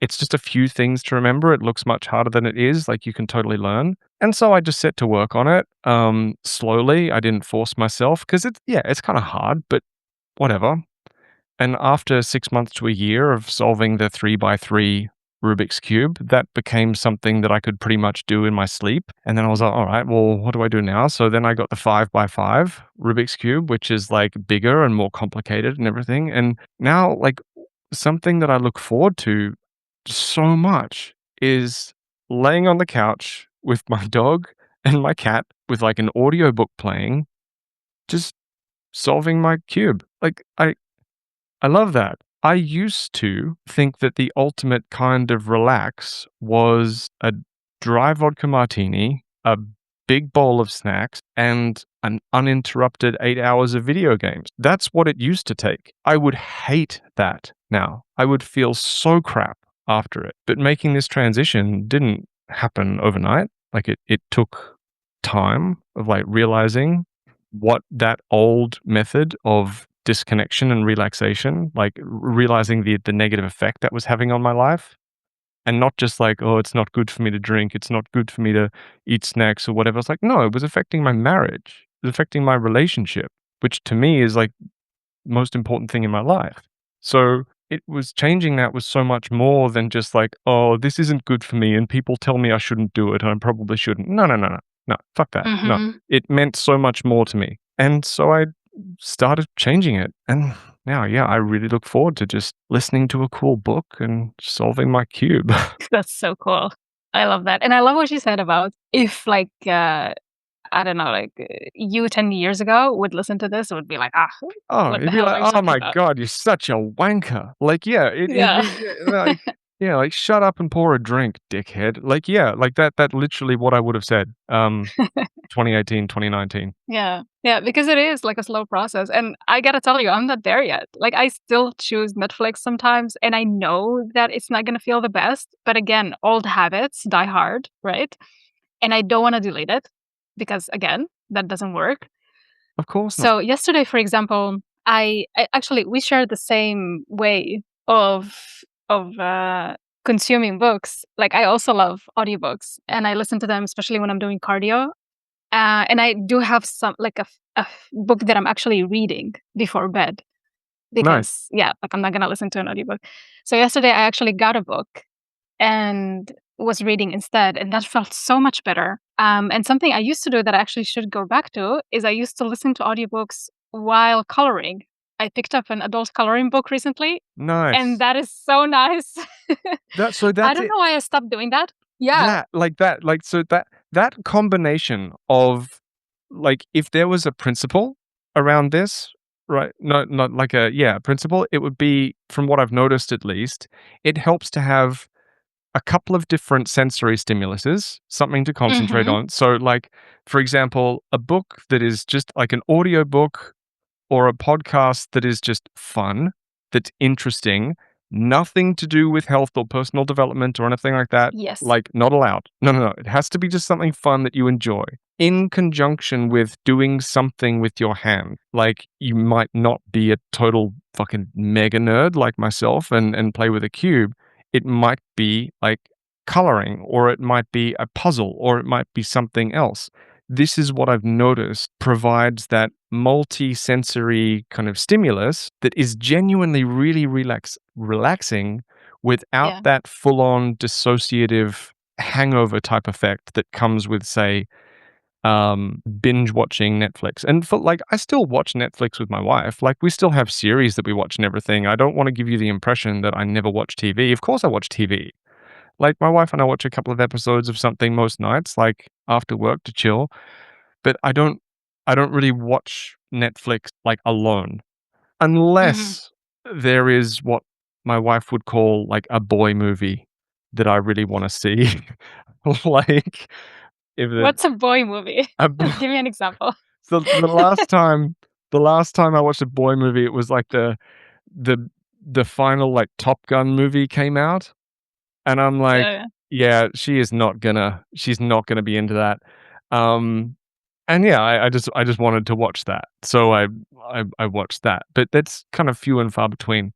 a few things to remember. It looks much harder than it is. Like you can totally learn. And so I just set to work on it slowly. I didn't force myself because it's kind of hard, but whatever. And after 6 months to a year of solving the 3 by 3 Rubik's Cube, that became something that I could pretty much do in my sleep. And then I was like, all right, well, what do I do now? So then I got the 5 by 5 Rubik's Cube, which is like bigger and more complicated and everything. And now, like, something that I look forward to so much is laying on the couch with my dog and my cat with like an audiobook playing, just solving my cube. Like I love that. I used to think that the ultimate kind of relax was a dry vodka martini, a big bowl of snacks, and an uninterrupted 8 hours of video games. That's what it used to take. I would hate that now. I would feel so crap after it. But making this transition didn't happen overnight. Like it took time of like realizing what that old method of disconnection and relaxation, like realizing the negative effect that was having on my life, and not just like, oh, it's not good for me to drink, it's not good for me to eat snacks or whatever. It's like, no, it was affecting my marriage, it was affecting my relationship, which to me is like most important thing in my life. So it was changing that was so much more than just like, oh, this isn't good for me and people tell me I shouldn't do it and I probably shouldn't. No, no, no, no. No, fuck that. No. Mhm. It meant so much more to me. And so I started changing it. And now, yeah, I really look forward to just listening to a cool book and solving my cube. That's so cool. I love that. And I love what you said about if like I don't know, like you 10 years ago would listen to this, it would be like, ah, Oh, what the it'd be hell like, are you "Oh talking my about? god, you're such a wanker." Like, yeah, it'd Yeah. be like, "Shut up and pour a drink, dickhead." Like, yeah, like that literally what I would have said, 2018, 2019. Yeah. Yeah, because it is like a slow process. And I gotta tell you, I'm not there yet. Like I still choose Netflix sometimes and I know that it's not gonna feel the best. But again, old habits die hard, right? And I don't wanna delete it because again, that doesn't work. Of course not. So yesterday, for example, I actually we share the same way of consuming books. Like I also love audiobooks and I listen to them, especially when I'm doing cardio. And I do have some like a book that I'm actually reading before bed Nice. because yeah, like I'm not gonna listen to an audiobook. So yesterday I actually got a book and was reading instead, and that felt so much better. And something I used to do that I actually should go back to is I used to listen to audiobooks while coloring. I picked up an adult coloring book recently, and Nice. that is so nice. I That's don't it. know why I stopped doing that. Yeah. So that combination of like, if there was a principle around this, right? Not like a yeah, principle, it would be, from what I've noticed at least, it helps to have a couple of different sensory stimuluses, something to concentrate Mhm. on. So, like, for example, a book that is just like an audio book or a podcast that is just fun, that's interesting, nothing to do with health or personal development or anything like that, Yes. like, not allowed. No, no, no. It has to be just something fun that you enjoy in conjunction with doing something with your hand. Like, you might not be a total fucking mega nerd like myself and play with a cube. It might be like coloring, or it might be a puzzle, or it might be something else. This is what I've noticed provides that multi-sensory kind of stimulus that is genuinely really relaxing without Yeah. that full-on dissociative hangover type effect that comes with, say, binge watching Netflix. And for like, I still watch Netflix with my wife. Like, we still have series that we watch and everything. I don't want to give you the impression that I never watch TV. Of course I watch TV. Like, my wife and I watch a couple of episodes of something most nights, like after work to chill, but I don't really watch Netflix, like, alone, Mhm. unless there is what my wife would call, like, a boy movie that I really wanna see. Like, if the What's a boy movie? a bo Give me an example. so the last time I watched a boy movie, it was like the the final, like, Top Gun movie came out, and I'm like, Yeah. "Yeah, she's not gonna be into that." Um And yeah, I just wanted to watch that. So I watched that, but that's kind of few and far between.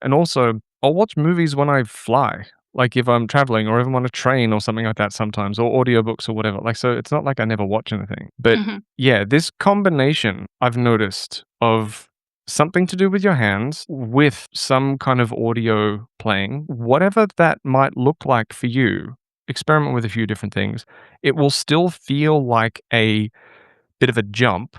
And also, I'll watch movies when I fly, like if I'm traveling or if I'm on a train or something like that sometimes, or audiobooks or whatever. Like, so it's not like I never watch anything. But Mhm. yeah, this combination I've noticed of something to do with your hands with some kind of audio playing, whatever that might look like for you, experiment with a few different things. It will still feel like a bit of a jump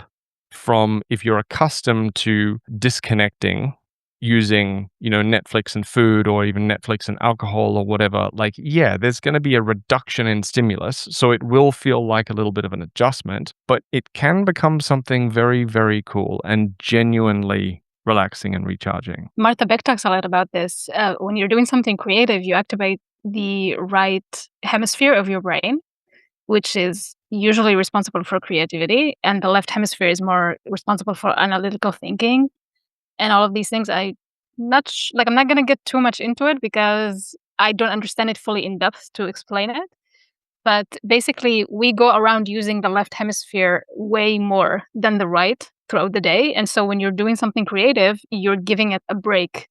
from if you're accustomed to disconnecting using, Netflix and food or even Netflix and alcohol or whatever, like, yeah, there's going to be a reduction in stimulus. So it will feel like a little bit of an adjustment, but it can become something very, very cool and genuinely relaxing and recharging. Martha Beck talks a lot about this. When you're doing something creative, you activate the right hemisphere of your brain, which is usually responsible for creativity, and the left hemisphere is more responsible for analytical thinking and all of these things. I'm not going to get too much into it because I don't understand it fully in depth to explain it. But basically, we go around using the left hemisphere way more than the right throughout the day. And so when you're doing something creative, you're giving it a break.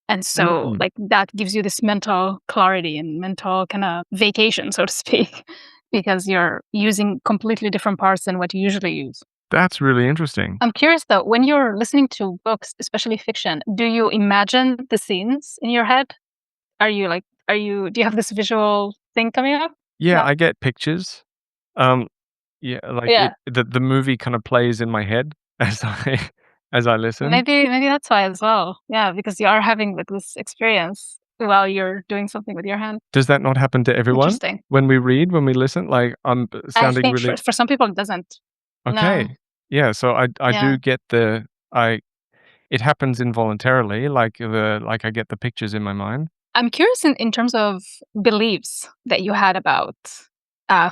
And so, Mm. like, that gives you this mental clarity and mental kind of vacation, so to speak, because you're using completely different parts than what you usually use. That's really interesting. I'm curious though, when you're listening to books, especially fiction, do you imagine the scenes in your head? Do you have this visual thing coming up? Yeah, No? I get pictures. Um, yeah, like Yeah. the movie kind of plays in my head as I listen. Maybe that's why as well. Yeah, because you are having like this experience while you're doing something with your hand. Does that not happen to everyone Interesting. when we read, when we listen? Like, I'm I sounding think really for some people it doesn't. No. okay. Yeah, so I Yeah. do get I it happens involuntarily, like I get the pictures in my mind. I'm curious in terms of beliefs that you had about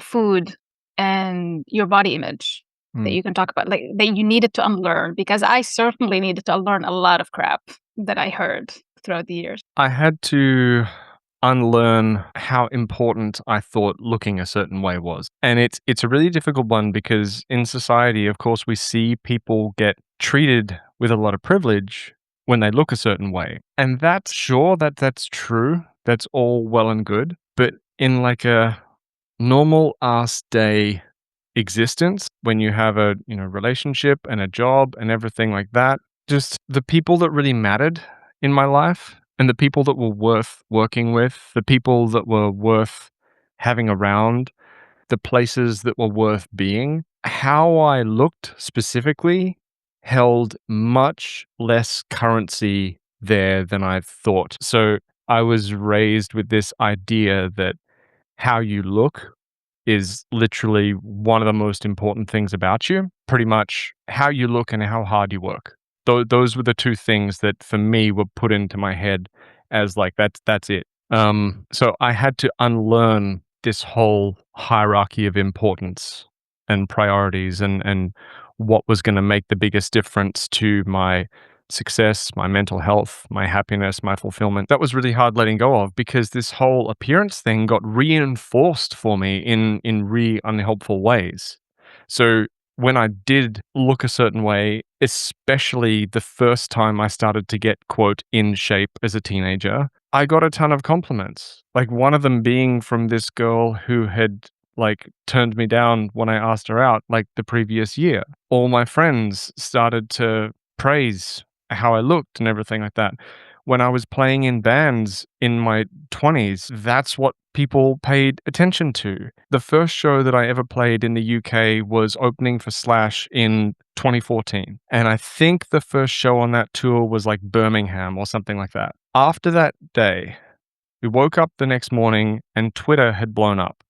food and your body image that Mm. you can talk about, like that you needed to unlearn, because I certainly needed to unlearn a lot of crap that I heard throughout the years. I had to unlearn how important I thought looking a certain way was. And it's a really difficult one because in society, of course, we see people get treated with a lot of privilege when they look a certain way. And that's sure that's true. That's all well and good. But in like a normal ass day existence, when you have a, relationship and a job and everything like that, just the people that really mattered in my life and the people that were worth working with, the people that were worth having around, the places that were worth being, how I looked specifically held much less currency there than I thought. So I was raised with this idea that how you look is literally one of the most important things about you. Pretty much how you look and how hard you work. Those were the two things that for me were put into my head as like that's it. So I had to unlearn this whole hierarchy of importance and priorities and what was going to make the biggest difference to my success, my mental health, my happiness, my fulfillment. That was really hard letting go of because this whole appearance thing got reinforced for me in really unhelpful ways. So when I did look a certain way, especially the first time I started to get, quote, in shape as a teenager, I got a ton of compliments. Like one of them being from this girl who had like turned me down when I asked her out like the previous year. All my friends started to praise how I looked and everything like that. When I was playing in bands in my 20s, that's what people paid attention to. The first show that I ever played in the UK was opening for Slash in 2014. And I think the first show on that tour was like Birmingham or something like that. After that day, we woke up the next morning and Twitter had blown up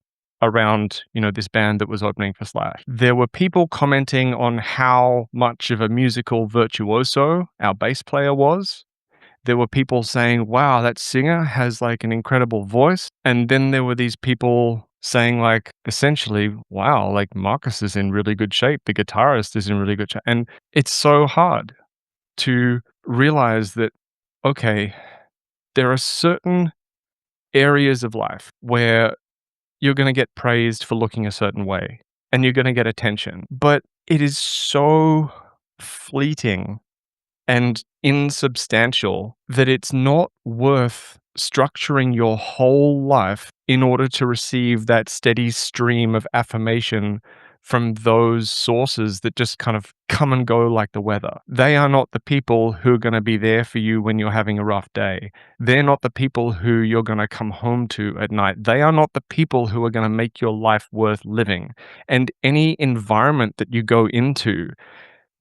around, this band that was opening for Slash. There were people commenting on how much of a musical virtuoso our bass player was. There were people saying, wow, that singer has like an incredible voice. And then there were these people saying like, essentially, wow, like Marcus is in really good shape. The guitarist is in really good shape. And it's so hard to realize that, okay, there are certain areas of life where you're going to get praised for looking a certain way and you're going to get attention. But it is so fleeting and insubstantial that it's not worth structuring your whole life in order to receive that steady stream of affirmation from those sources that just kind of come and go like the weather. They are not the people who are going to be there for you when you're having a rough day. They're not the people who you're going to come home to at night. They are not the people who are going to make your life worth living. And any environment that you go into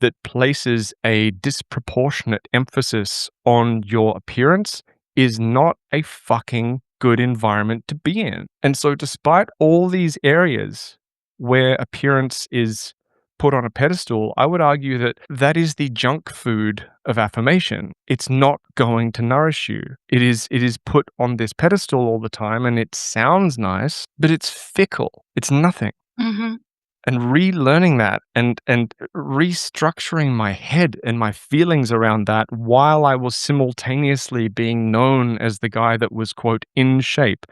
that places a disproportionate emphasis on your appearance is not a fucking good environment to be in. And so, despite all these areas where appearance is put on a pedestal, I would argue that that is the junk food of affirmation. It's not going to nourish you. It is put on this pedestal all the time, and it sounds nice, but it's fickle. It's nothing. Mm-hmm. And relearning that and restructuring my head and my feelings around that while I was simultaneously being known as the guy that was, quote, in shape.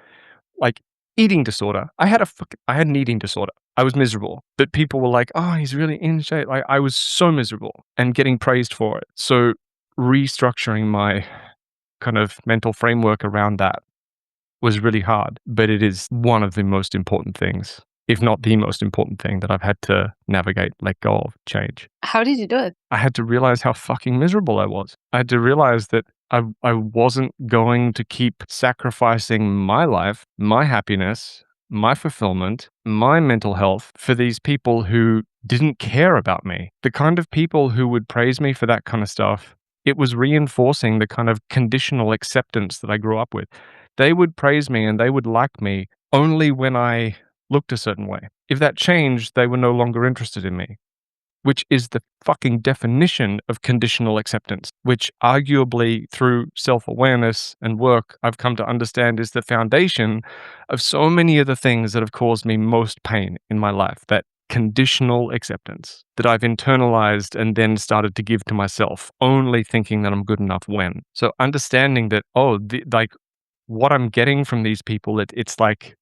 Like, eating disorder. I had an eating disorder. I was miserable, but people were like, "Oh, he's really in shape." Like, I was so miserable and getting praised for it. So restructuring my kind of mental framework around that was really hard, but it is one of the most important things, if not the most important thing that I've had to navigate, let go of, change. How did you do it? I had to realize how fucking miserable I was. I had to realize that I wasn't going to keep sacrificing my life, my happiness, my fulfillment, my mental health for these people who didn't care about me. The kind of people who would praise me for that kind of stuff, it was reinforcing the kind of conditional acceptance that I grew up with. They would praise me and they would like me only when I looked a certain way. If that changed, they were no longer interested in me, which is the fucking definition of conditional acceptance, which arguably through self-awareness and work, I've come to understand is the foundation of so many of the things that have caused me most pain in my life. That conditional acceptance that I've internalized and then started to give to myself, only thinking that I'm good enough when. So understanding that, like what I'm getting from these people, it's like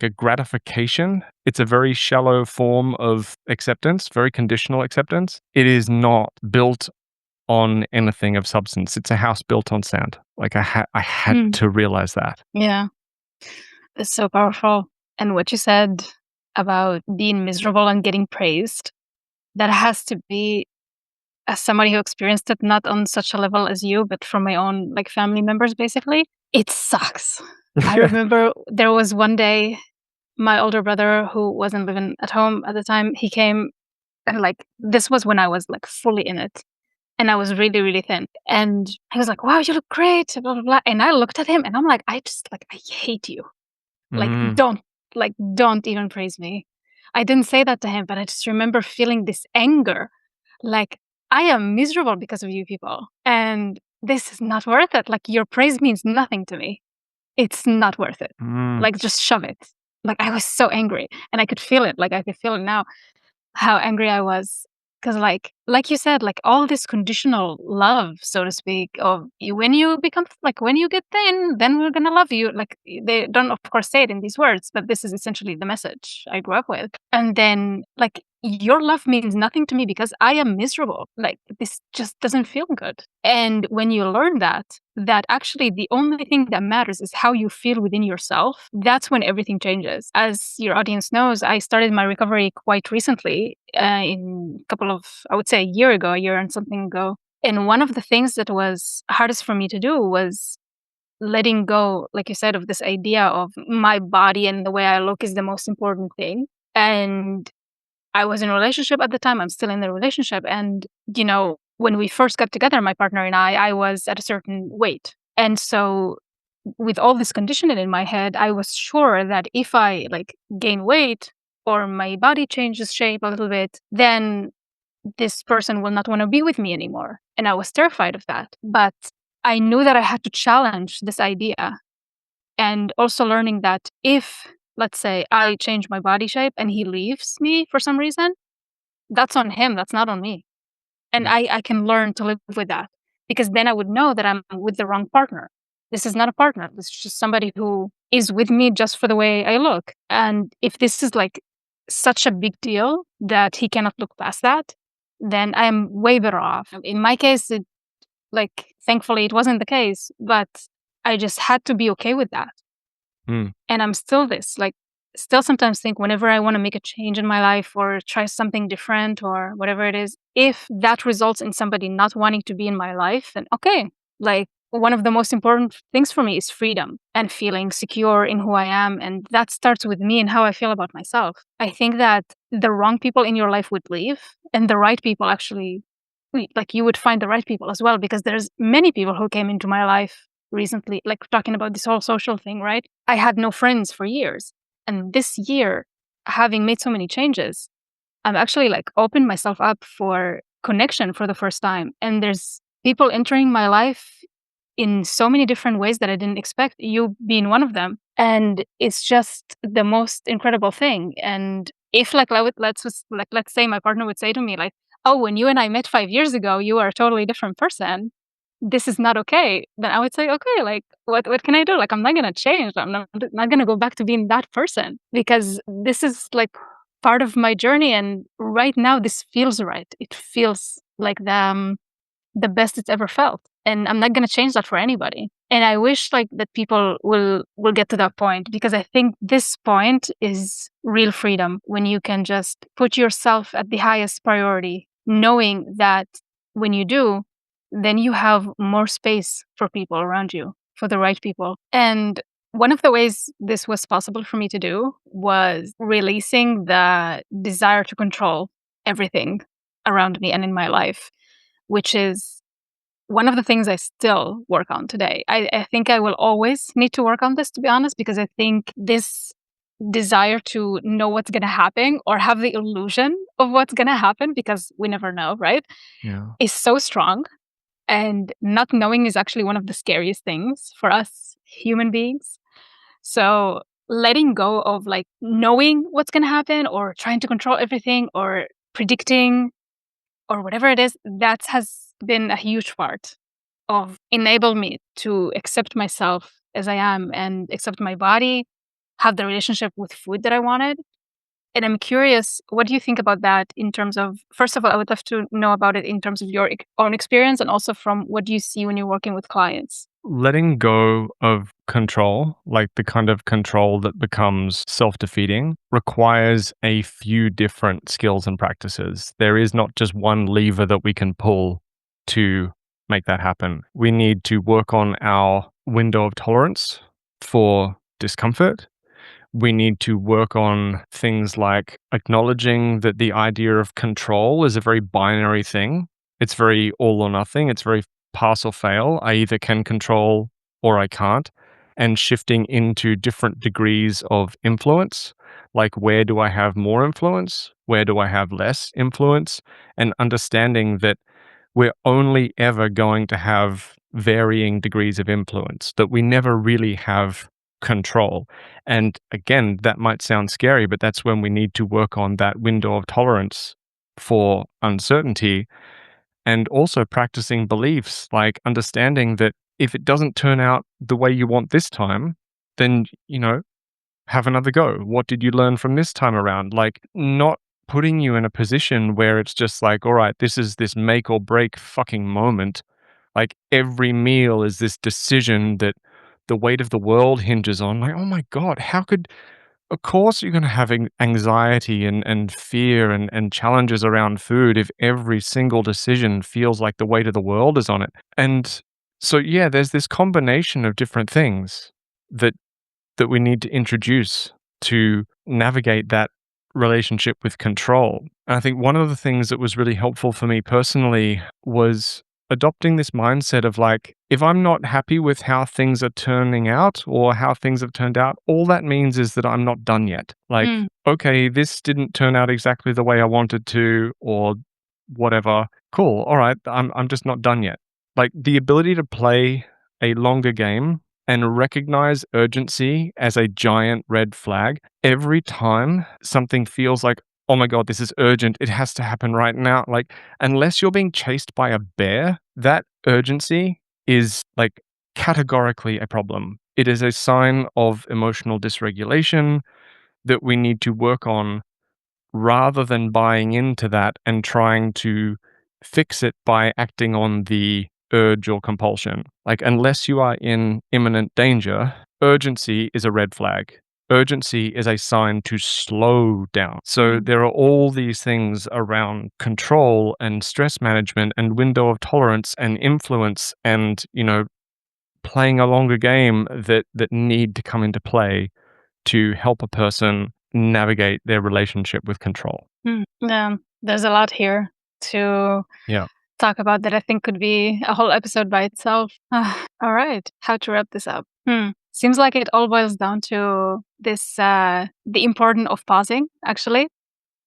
a gratification. It's a very shallow form of acceptance, very conditional acceptance. It is not built on anything of substance. It's a house built on sand. Like I had to realize that. Yeah. It's so powerful. And what you said about being miserable and getting praised, that has to be, as somebody who experienced it, not on such a level as you, but from my own like family members, basically, it sucks. I remember there was one day, my older brother, who wasn't living at home at the time, he came, and like this was when I was like fully in it, and I was really, really thin. And he was like, "Wow, you look great," blah blah blah. And I looked at him, and I'm like, I hate you. Like, don't even praise me. I didn't say that to him, but I just remember feeling this anger. Like, I am miserable because of you people, and this is not worth it. Like, your praise means nothing to me. It's not worth it. Like, just shove it. Like, I was so angry, and I could feel it. Like, I could feel it now, how angry I was. Because, like you said, like all this conditional love, so to speak, of when you become like when you get thin, then we're gonna love you. Like they don't, of course, say it in these words, but this is essentially the message I grew up with. And then, like, your love means nothing to me because I am miserable. Like this just doesn't feel good. And when you learn that actually the only thing that matters is how you feel within yourself, that's when everything changes. As your audience knows, I started my recovery quite recently, in a couple of, I would say a year and something ago. And one of the things that was hardest for me to do was letting go, like you said, of this idea of my body and the way I look is the most important thing. And I was in a relationship at the time. I'm still in the relationship. And, when we first got together, my partner and I was at a certain weight. And so with all this conditioning in my head, I was sure that if I like gain weight or my body changes shape a little bit, then this person will not want to be with me anymore. And I was terrified of that. But I knew that I had to challenge this idea. And also learning that if, let's say, I change my body shape and he leaves me for some reason, that's on him. That's not on me. And I can learn to live with that, because then I would know that I'm with the wrong partner. This is not a partner. This is just somebody who is with me just for the way I look. And if this is like such a big deal that he cannot look past that, then I am way better off. In my case, thankfully it wasn't the case, but I just had to be okay with that. And I'm still still sometimes think whenever I want to make a change in my life or try something different or whatever it is, if that results in somebody not wanting to be in my life, then okay, like one of the most important things for me is freedom and feeling secure in who I am. And that starts with me and how I feel about myself. I think that the wrong people in your life would leave and the right people actually, like you would find the right people as well, because there's many people who came into my life recently, like talking about this whole social thing, right? I had no friends for years. And this year, having made so many changes, I'm actually like opened myself up for connection for the first time. And there's people entering my life in so many different ways that I didn't expect, you being one of them. And it's just the most incredible thing. And if let's say my partner would say to me like, "Oh, when you and I met 5 years ago, you are a totally different person. This is not okay." Then I would say, "Okay, like what can I do? Like I'm not gonna change. I'm not gonna go back to being that person because this is like part of my journey. And right now, this feels right. It feels like the best it's ever felt, and I'm not going to change that for anybody." And I wish like that people will get to that point, because I think this point is real freedom, when you can just put yourself at the highest priority, knowing that when you do, then you have more space for people around you, for the right people. And one of the ways this was possible for me to do was releasing the desire to control everything around me and in my life, which is one of the things I still work on today. I think I will always need to work on this, to be honest, because I think this desire to know what's going to happen or have the illusion of what's going to happen, because we never know, right, Yeah. is so strong. And not knowing is actually one of the scariest things for us human beings. So letting go of like knowing what's going to happen or trying to control everything or predicting or whatever it is, that has been a huge part of enable me to accept myself as I am and accept my body, have the relationship with food that I wanted. And I'm curious, what do you think about that in terms of, first of all, I would love to know about it in terms of your own experience, and also from what do you see when you're working with clients? Letting go of control, like the kind of control that becomes self defeating, requires a few different skills and practices. There is not just one lever that we can pull to make that happen. We need to work on our window of tolerance for discomfort. We need to work on things like acknowledging that the idea of control is a very binary thing. It's very all or nothing. It's very pass or fail. I either can control or I can't. And shifting into different degrees of influence, like where do I have more influence? Where do I have less influence? And understanding that we're only ever going to have varying degrees of influence, that we never really have control. And again, that might sound scary, but that's when we need to work on that window of tolerance for uncertainty, and also practicing beliefs, like understanding that if it doesn't turn out the way you want this time, then, have another go. What did you learn from this time around? Like, not putting you in a position where it's just like, all right, this is this make or break fucking moment. Like, every meal is this decision that the weight of the world hinges on. Like, oh my God, how could, of course, you're going to have anxiety and fear and challenges around food if every single decision feels like the weight of the world is on it. And so, yeah, there's this combination of different things that we need to introduce to navigate that relationship with control. And I think one of the things that was really helpful for me personally was adopting this mindset of like, if I'm not happy with how things are turning out or how things have turned out, all that means is that I'm not done yet. Like, Mm. okay, this didn't turn out exactly the way I wanted to, or whatever. Cool. All right. I'm just not done yet. Like, the ability to play a longer game and recognize urgency as a giant red flag every time something feels like, oh my God, this is urgent. It has to happen right now. Like, unless you're being chased by a bear, that urgency is like categorically a problem. It is a sign of emotional dysregulation that we need to work on, rather than buying into that and trying to fix it by acting on the urge or compulsion. Like, unless you are in imminent danger, urgency is a red flag. Urgency is a sign to slow down. So Mm. there are all these things around control and stress management and window of tolerance and influence and, playing a longer game that need to come into play to help a person navigate their relationship with control. There's a lot here to Yeah. talk about that I think could be a whole episode by itself. All right, how to wrap this up? Seems like it all boils down to this: the importance of pausing, actually,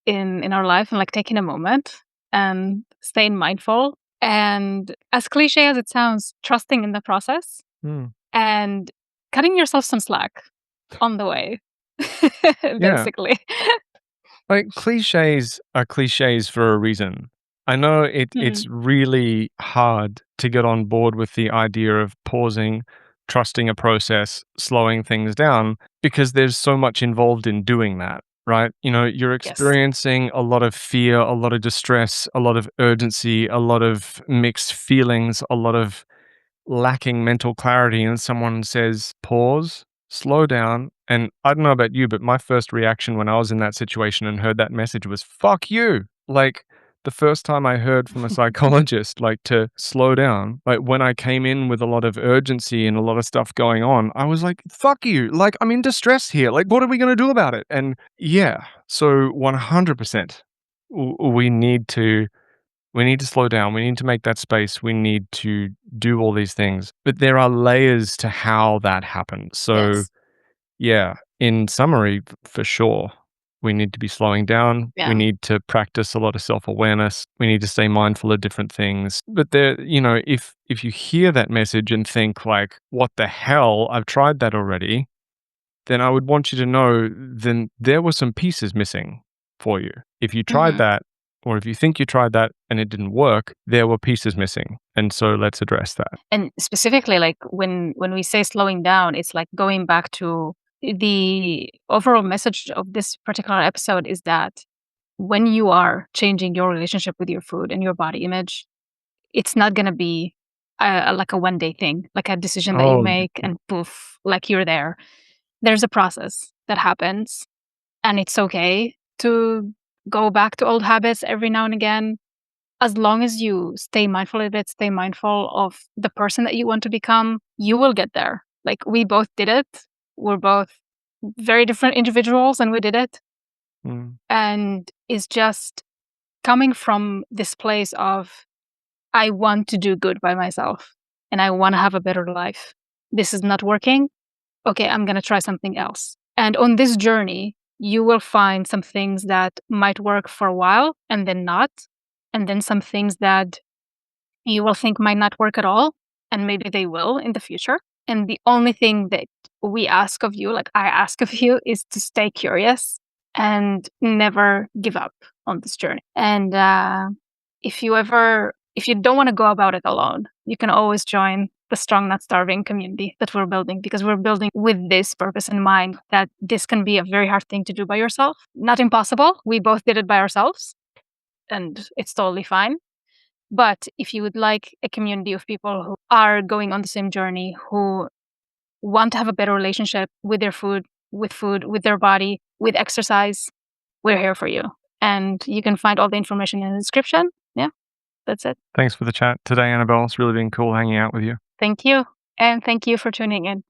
in our life, and like taking a moment and staying mindful. And as cliche as it sounds, trusting in the process and cutting yourself some slack on the way, basically. Like, cliches are cliches for a reason. I know it's really hard to get on board with the idea of pausing, trusting a process, slowing things down, because there's so much involved in doing that, right? You're experiencing a lot of fear, a lot of distress, a lot of urgency, a lot of mixed feelings, a lot of lacking mental clarity, and someone says, pause, slow down. And I don't know about you, but my first reaction when I was in that situation and heard that message was, fuck you. Like, the first time I heard from a psychologist, like, to slow down, like, when I came in with a lot of urgency and a lot of stuff going on, I was like, fuck you. Like, I'm in distress here. Like, what are we going to do about it? And yeah, so 100%, we need to slow down. We need to make that space. We need to do all these things. But there are layers to how that happens. So, yeah, in summary, for sure, we need to be slowing down. Yeah. We need to practice a lot of self-awareness. We need to stay mindful of different things. But there, if you hear that message and think like, what the hell? I've tried that already. Then I would want you to know, then there were some pieces missing for you. If you tried that, or if you think you tried that and it didn't work, there were pieces missing. And so let's address that. And specifically, like when we say slowing down, it's like going back to the overall message of this particular episode is that when you are changing your relationship with your food and your body image, it's not going to be like a one day thing, like a decision that you make and poof, like you're there. There's a process that happens, and it's okay to go back to old habits every now and again. As long as you stay mindful of it, stay mindful of the person that you want to become, you will get there. Like, we both did it. We're both very different individuals, and we did it. And it's just coming from this place of, I want to do good by myself and I want to have a better life. This is not working. Okay, I'm going to try something else. And on this journey, you will find some things that might work for a while and then not. And then some things that you will think might not work at all. And maybe they will in the future. And the only thing that we ask of you, like I ask of you, is to stay curious and never give up on this journey. And if you don't want to go about it alone, you can always join the Strong Not Starving community that we're building, because we're building with this purpose in mind, that this can be a very hard thing to do by yourself. Not impossible. We both did it by ourselves, and it's totally fine. But if you would like a community of people who are going on the same journey, who want to have a better relationship with their food, with their body, with exercise, we're here for you. And you can find all the information in the description. Yeah, that's it. Thanks for the chat today, Annabelle. It's really been cool hanging out with you. Thank you. And thank you for tuning in.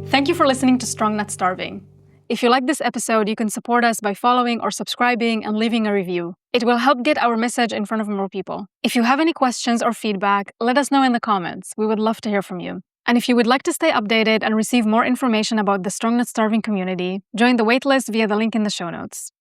Thank you for listening to Strong Not Starving. If you like this episode, you can support us by following or subscribing and leaving a review. It will help get our message in front of more people. If you have any questions or feedback, let us know in the comments. We would love to hear from you. And if you would like to stay updated and receive more information about the Strong Not Starving community, join the waitlist via the link in the show notes.